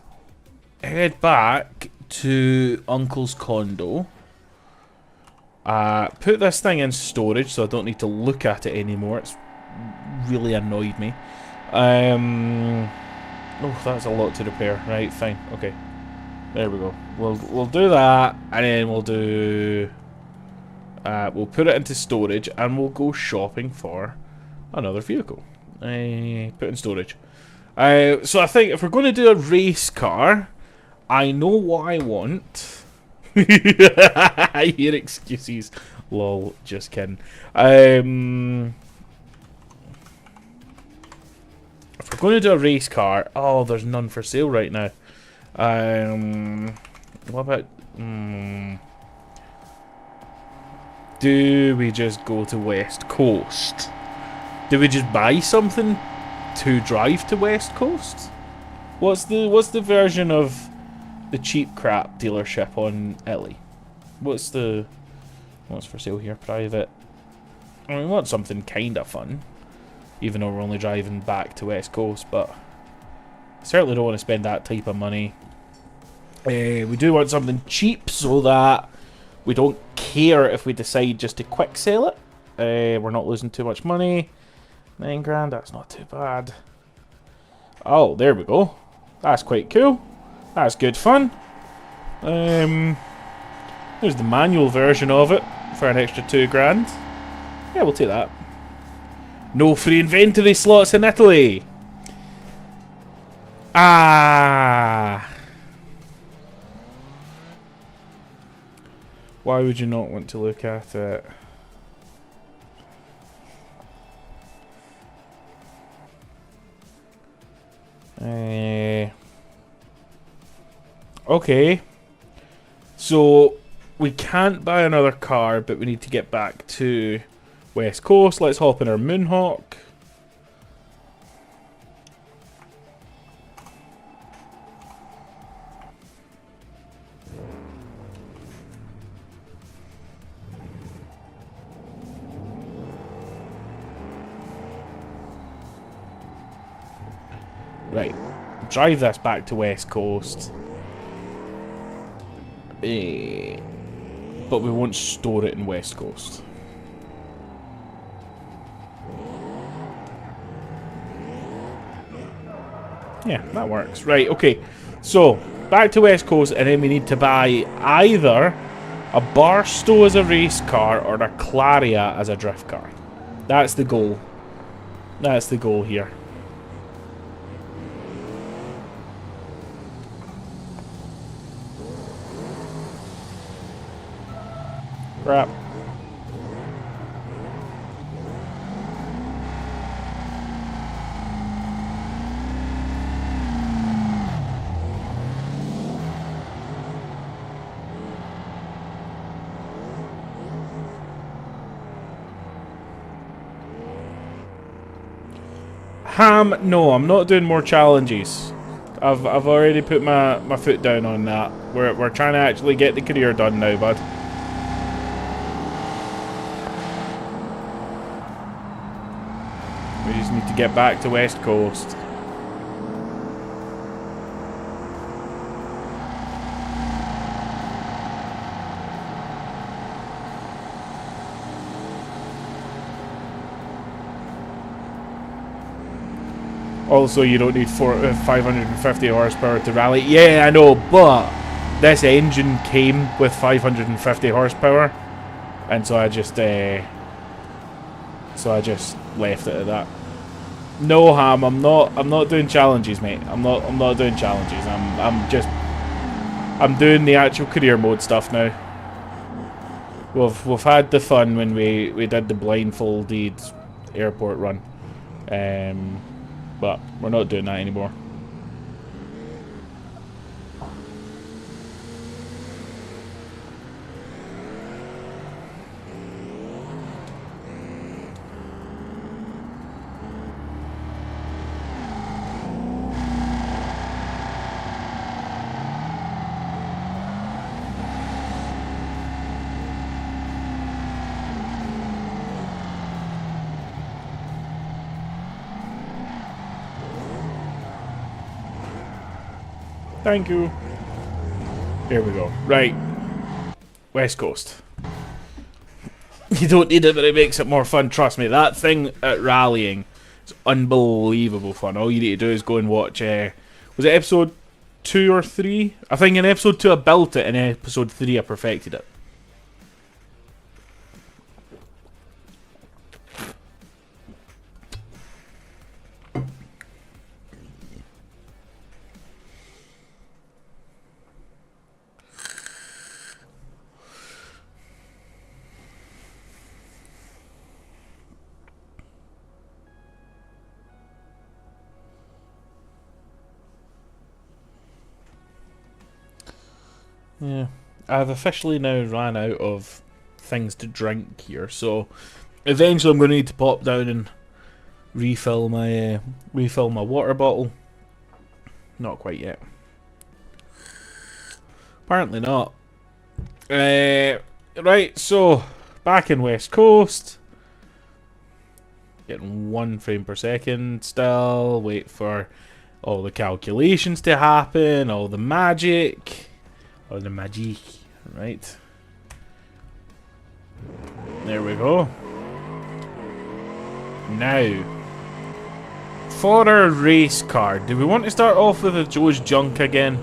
head back to Uncle's condo. Put this thing in storage so I don't need to look at it anymore. It's really annoyed me. Oh, that's a lot to repair. Right, fine. Okay. There we go. We'll do that, and then we'll do... we'll put it into storage, and we'll go shopping for another vehicle. Put in storage. So I think if we're going to do a race car, I know what I want. I hear excuses. Lol, just kidding. If we're going to do a race car... oh, there's none for sale right now. What about... do we just go to West Coast? Do we just buy something to drive to West Coast? What's the version of the cheap crap dealership on Italy? What's for sale here? Private. I mean, we want something kind of fun, even though we're only driving back to West Coast, but I certainly don't want to spend that type of money. We do want something cheap so that we don't care if we decide just to quick sell it. We're not losing too much money. 9 grand, that's not too bad. Oh, there we go. That's quite cool. That's good fun. There's the manual version of it for an extra 2 grand. Yeah, we'll take that. No free inventory slots in Italy. Ah! Why would you not want to look at it? Okay. So, we can't buy another car, but we need to get back to West Coast. Let's hop in our Moonhawk. Right, drive this back to West Coast. But we won't store it in West Coast. Yeah, that works. Right, okay. So, back to West Coast, and then we need to buy either a Barstow as a race car or a Claria as a drift car. That's the goal. That's the goal here. Crap. No, I'm not doing more challenges. I've already put my foot down on that. We're trying to actually get the career done now, bud. We just need to get back to West Coast. Also, you don't need 550 horsepower to rally. Yeah, I know, but this engine came with 550 horsepower, and so I just left it at that. No, Ham, I'm not doing challenges, mate. I'm not doing challenges. I'm doing the actual career mode stuff now. We've had the fun when we did the blindfolded airport run. But we're not doing that anymore. Thank you. Here we go. Right. West Coast. You don't need it, but it makes it more fun. Trust me, that thing at rallying is unbelievable fun. All you need to do is go and watch, was it episode 2 or 3? I think in episode 2 I built it, and in episode 3 I perfected it. Yeah, I've officially now ran out of things to drink here, so eventually I'm going to need to pop down and refill my water bottle. Not quite yet. Apparently not. Right, so back in West Coast. Getting 1 frame per second still. Wait for all the calculations to happen, all the magic. Or the magic, right? There we go. Now, for our race car, do we want to start off with a Joe's Junk again?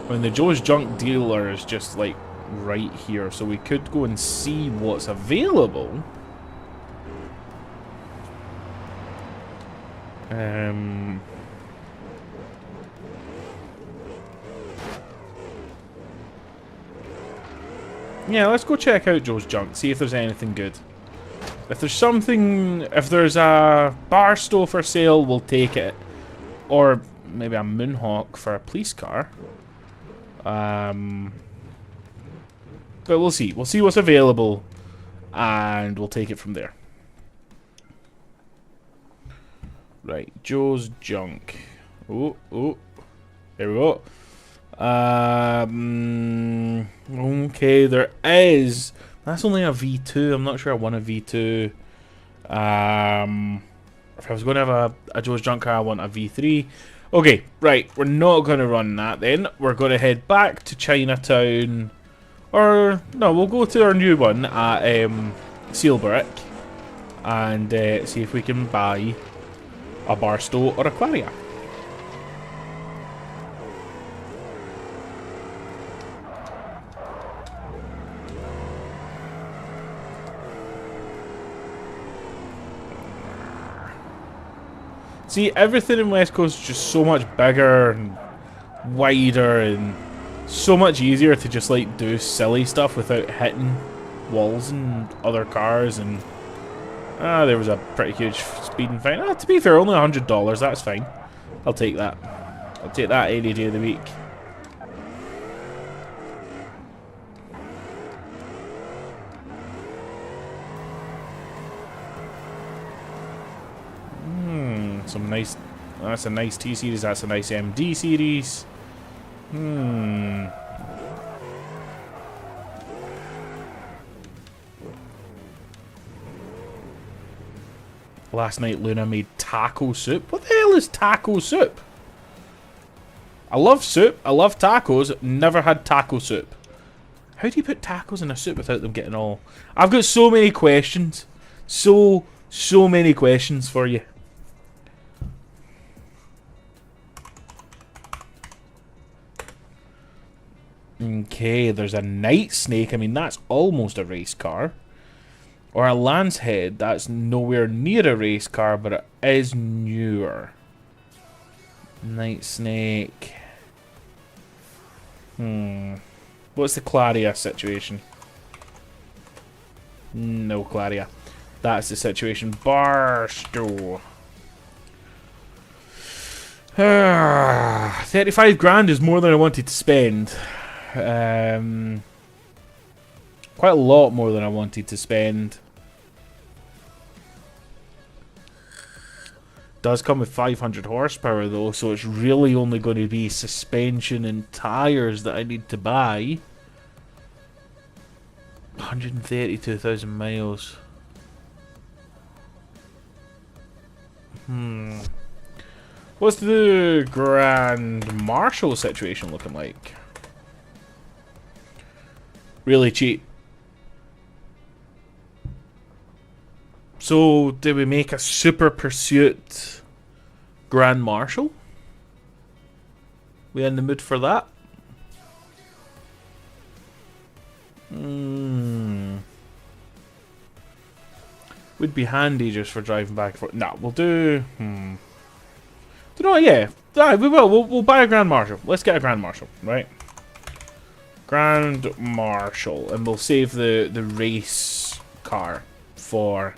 When the Joe's Junk dealer is just like right here, so we could go and see what's available. Yeah, let's go check out Joe's junk, see if there's anything good. If there's something, if there's a Barstow for sale, we'll take it. Or maybe a Moonhawk for a police car. But we'll see. We'll see what's available, and we'll take it from there. Right, Joe's junk. Oh, there we go. Okay, there is. That's only a V2. I'm not sure I want a V2. If I was going to have a Joe's junk car, I want a V3. Okay, right. We're not going to run that then. We're going to head back to Chinatown. Or, no, we'll go to our new one at Sealbrick. And see if we can buy a Barstow or a Claria. See, everything in West Coast is just so much bigger and wider and so much easier to just like do silly stuff without hitting walls and other cars. And there was a pretty huge speeding fine. To be fair, only $100, that's fine. I'll take that. I'll take that any day of the week. Some nice. That's a nice T series. That's a nice MD series. Last night Luna made taco soup. What the hell is taco soup? I love soup. I love tacos. Never had taco soup. How do you put tacos in a soup without them getting all... I've got so many questions. So many questions for you. Okay, there's a Night Snake. I mean, that's almost a race car. Or a Lance Head. That's nowhere near a race car, but it is newer. Night Snake. What's the Claria situation? No Claria. That's the situation. Barstow. 35 grand is more than I wanted to spend. Quite a lot more than I wanted to spend. Does come with 500 horsepower though, so it's really only going to be suspension and tires that I need to buy. 132,000 miles. What's the Grand Marshal situation looking like? Really cheap. So, did we make a Super Pursuit Grand Marshal? We in the mood for that? Would be handy just for driving back and forth. Nah, we'll do... Don't know, yeah. We will. We'll buy a Grand Marshal. Let's get a Grand Marshal, right? Grand Marshal. And we'll save the race car for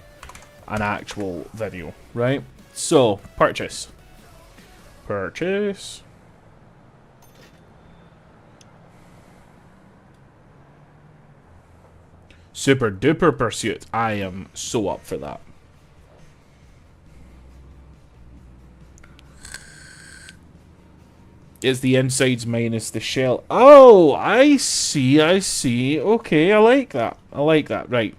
an actual video, right? So, purchase. Purchase. Super Duper Pursuit. I am so up for that. Is the insides minus the shell. Oh, I see, I see. Okay, I like that. I like that. Right.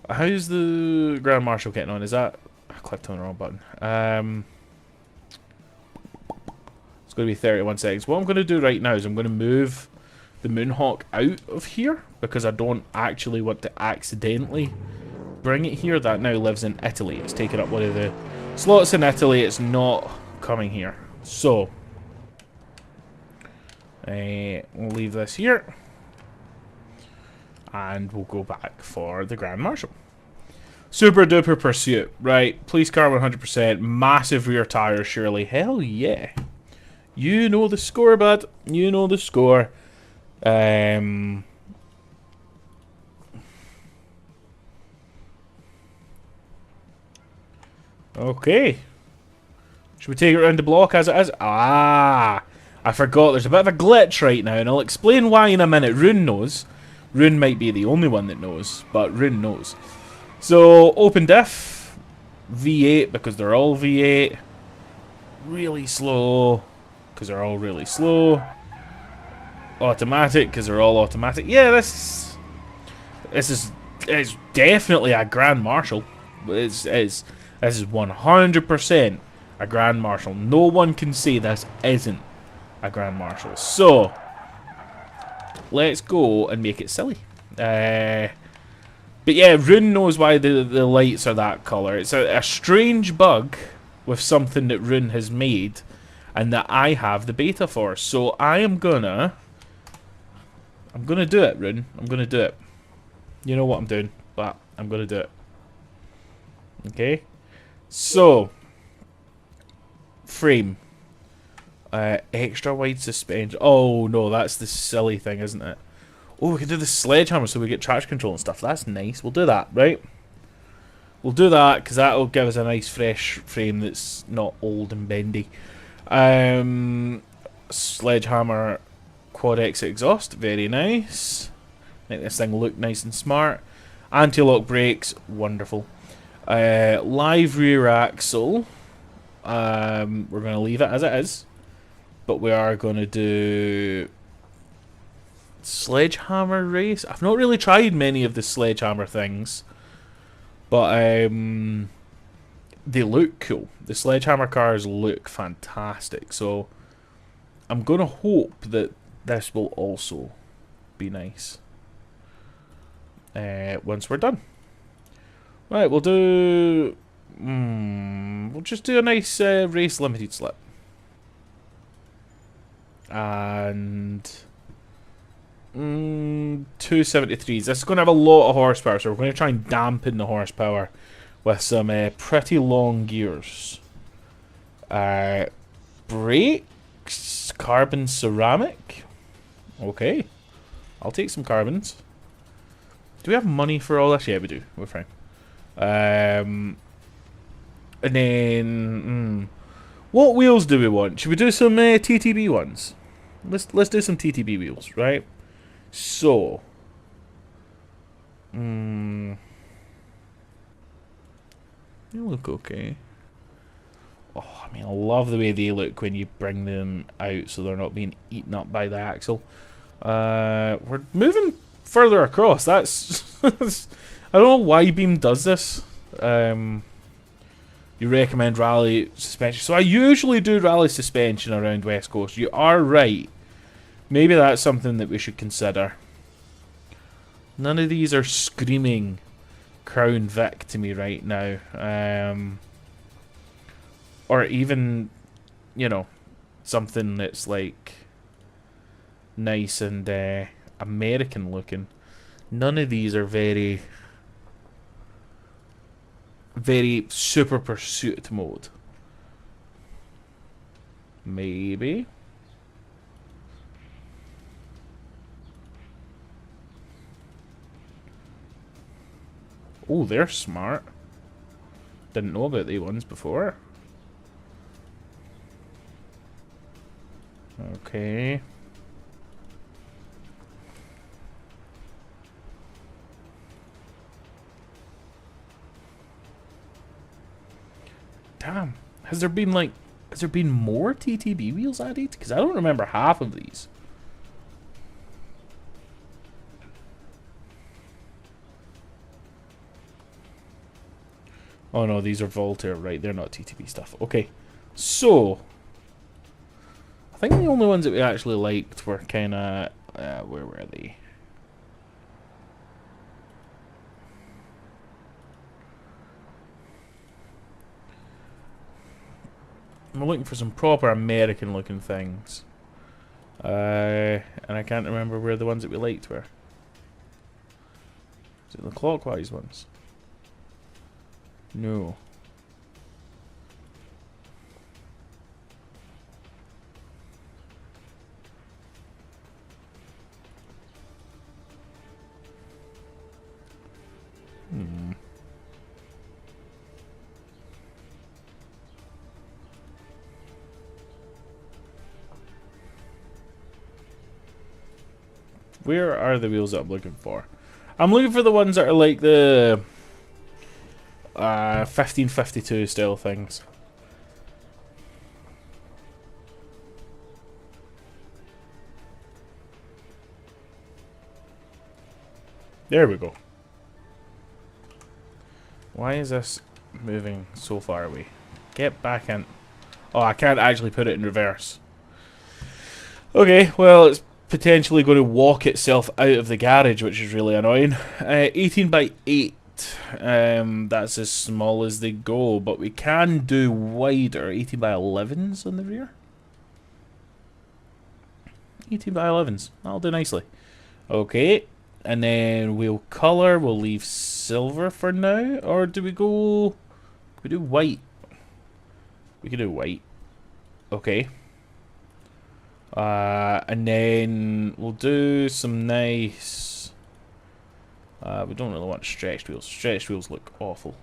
How's the Grand Marshal getting on? Is that... I clicked on the wrong button. It's going to be 31 seconds. What I'm going to do right now is I'm going to move the Moonhawk out of here because I don't actually want to accidentally bring it here. That now lives in Italy. It's taken up one of the slots in Italy. It's not coming here. So... we'll leave this here. And we'll go back for the Grand Marshal. Super Duper Pursuit. Right. Police car 100%. Massive rear tires, surely. Hell yeah. You know the score, bud. You know the score. Okay. Should we take it around the block as it is? Ah! I forgot there's a bit of a glitch right now, and I'll explain why in a minute. Rune knows. Rune might be the only one that knows, but Rune knows. So, open diff. V8, because they're all V8. Really slow, because they're all really slow. Automatic, because they're all automatic. Yeah, this is definitely a Grand Marshal. This is 100% a Grand Marshal. No one can say this isn't a Grand Marshal. So, let's go and make it silly. But yeah, Rune knows why the lights are that colour. It's a strange bug with something that Rune has made and that I have the beta for. So I'm gonna do it, Rune. I'm gonna do it. You know what I'm doing, but I'm gonna do it. Okay? So, frame. Extra wide suspension. Oh no, that's the silly thing, isn't it? Oh, we can do the sledgehammer so we get traction control and stuff. That's nice. We'll do that, right? We'll do that because that'll give us a nice fresh frame that's not old and bendy. Sledgehammer quad X exhaust. Very nice. Make this thing look nice and smart. Anti-lock brakes. Wonderful. Live rear axle. We're going to leave it as it is. But we are going to do sledgehammer race. I've not really tried many of the sledgehammer things, but they look cool. The sledgehammer cars look fantastic, so I'm gonna hope that this will also be nice once we're done. Right, we'll do we'll just do a nice race limited slip. And 273s. This is going to have a lot of horsepower, so we're going to try and dampen the horsepower with some pretty long gears. Brakes, carbon ceramic. Okay, I'll take some carbons. Do we have money for all this? Yeah, we do. We're fine. And then what wheels do we want? Should we do some TTB ones? Let's do some TTB wheels, right? So, they look okay. Oh, I mean, I love the way they look when you bring them out, so they're not being eaten up by the axle. We're moving further across. That's I don't know why Beam does this. You recommend rally suspension. So I usually do rally suspension around West Coast. You are right. Maybe that's something that we should consider. None of these are screaming Crown Vic to me right now. Or even, you know, something that's like nice and American looking. None of these are very super pursuit mode. Maybe. Oh, they're smart. Didn't know about these ones before. Okay. Damn. Has there been more TTB wheels added? Because I don't remember half of these. Oh no, these are Voltaire, right? They're not TTB stuff. Okay, so I think the only ones that we actually liked were kind of where were they? I'm looking for some proper American-looking things, and I can't remember where the ones that we liked were. Is it the clockwise ones? No. Where are the wheels that I'm looking for? I'm looking for the ones that are like the 1552 style things. There we go. Why is this moving so far away? Get back in. Oh, I can't actually put it in reverse. Okay, well, it's potentially going to walk itself out of the garage, which is really annoying. 18 by 8. That's as small as they go, but we can do wider. 18 by 11s on the rear. 18 by 11s. That'll do nicely. Okay, and then wheel color, we'll leave silver for now. Or do we go... we do white? We can do white. Okay. And then we'll do some nice... we don't really want stretched wheels. Stretched wheels look awful.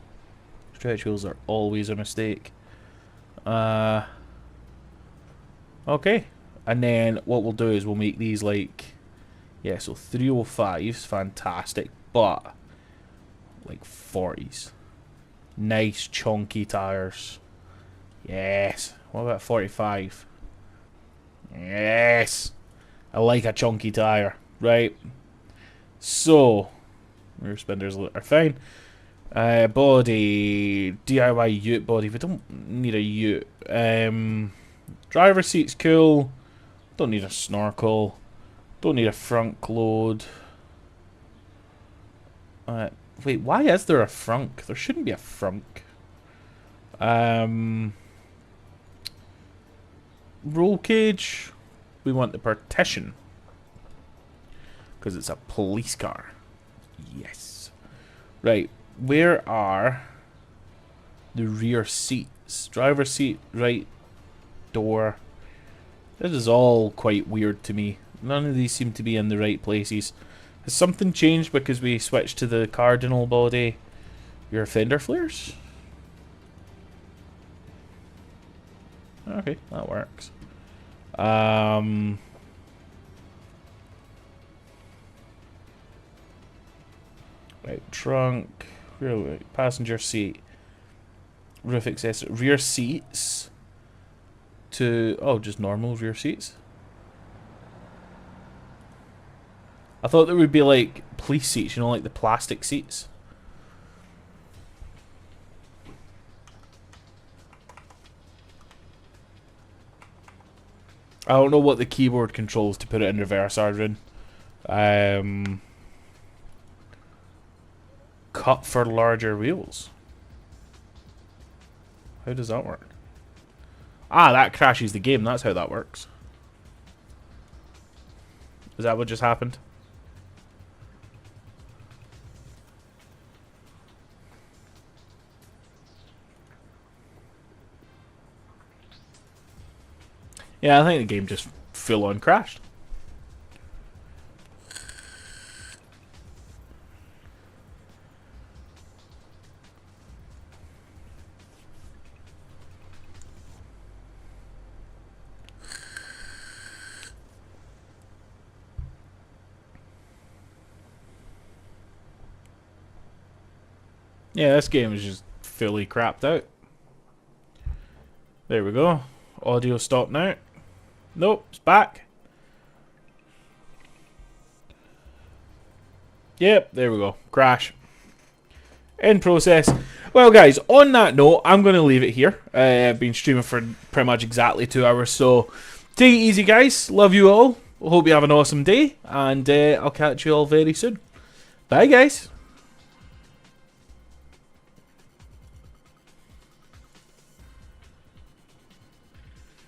Stretched wheels are always a mistake. Okay. And then what we'll do is we'll make these like... yeah, so 305s, fantastic. But like 40s. Nice chunky tires. Yes. What about 45? Yes. I like a chunky tire. Right. So, rear spinders are fine. Body, DIY ute body. We don't need a ute. Driver seat's cool. Don't need a snorkel. Don't need a front load. Wait, why is there a frunk? There shouldn't be a frunk. Roll cage. We want the partition. Because it's a police car. Yes. Right. Where are the rear seats? Driver seat, right door. This is all quite weird to me. None of these seem to be in the right places. Has something changed because we switched to the cardinal body? Your fender flares? Okay, that works. Right, trunk, rear passenger seat, roof accessory, rear seats to, oh, just normal rear seats. I thought there would be like police seats, you know, like the plastic seats. I don't know what the keyboard controls to put it in reverse are in. Cut for larger wheels. How does that work? Ah, that crashes the game. That's how that works. Is that what just happened? Yeah, I think the game just full on crashed. Yeah, this game is just fully crapped out. There we go. Audio stop now. Nope, it's back. Yep, there we go. Crash. In process. Well, guys, on that note, I'm going to leave it here. I've been streaming for pretty much exactly 2 hours, so take it easy, guys. Love you all. Hope you have an awesome day, and I'll catch you all very soon. Bye, guys.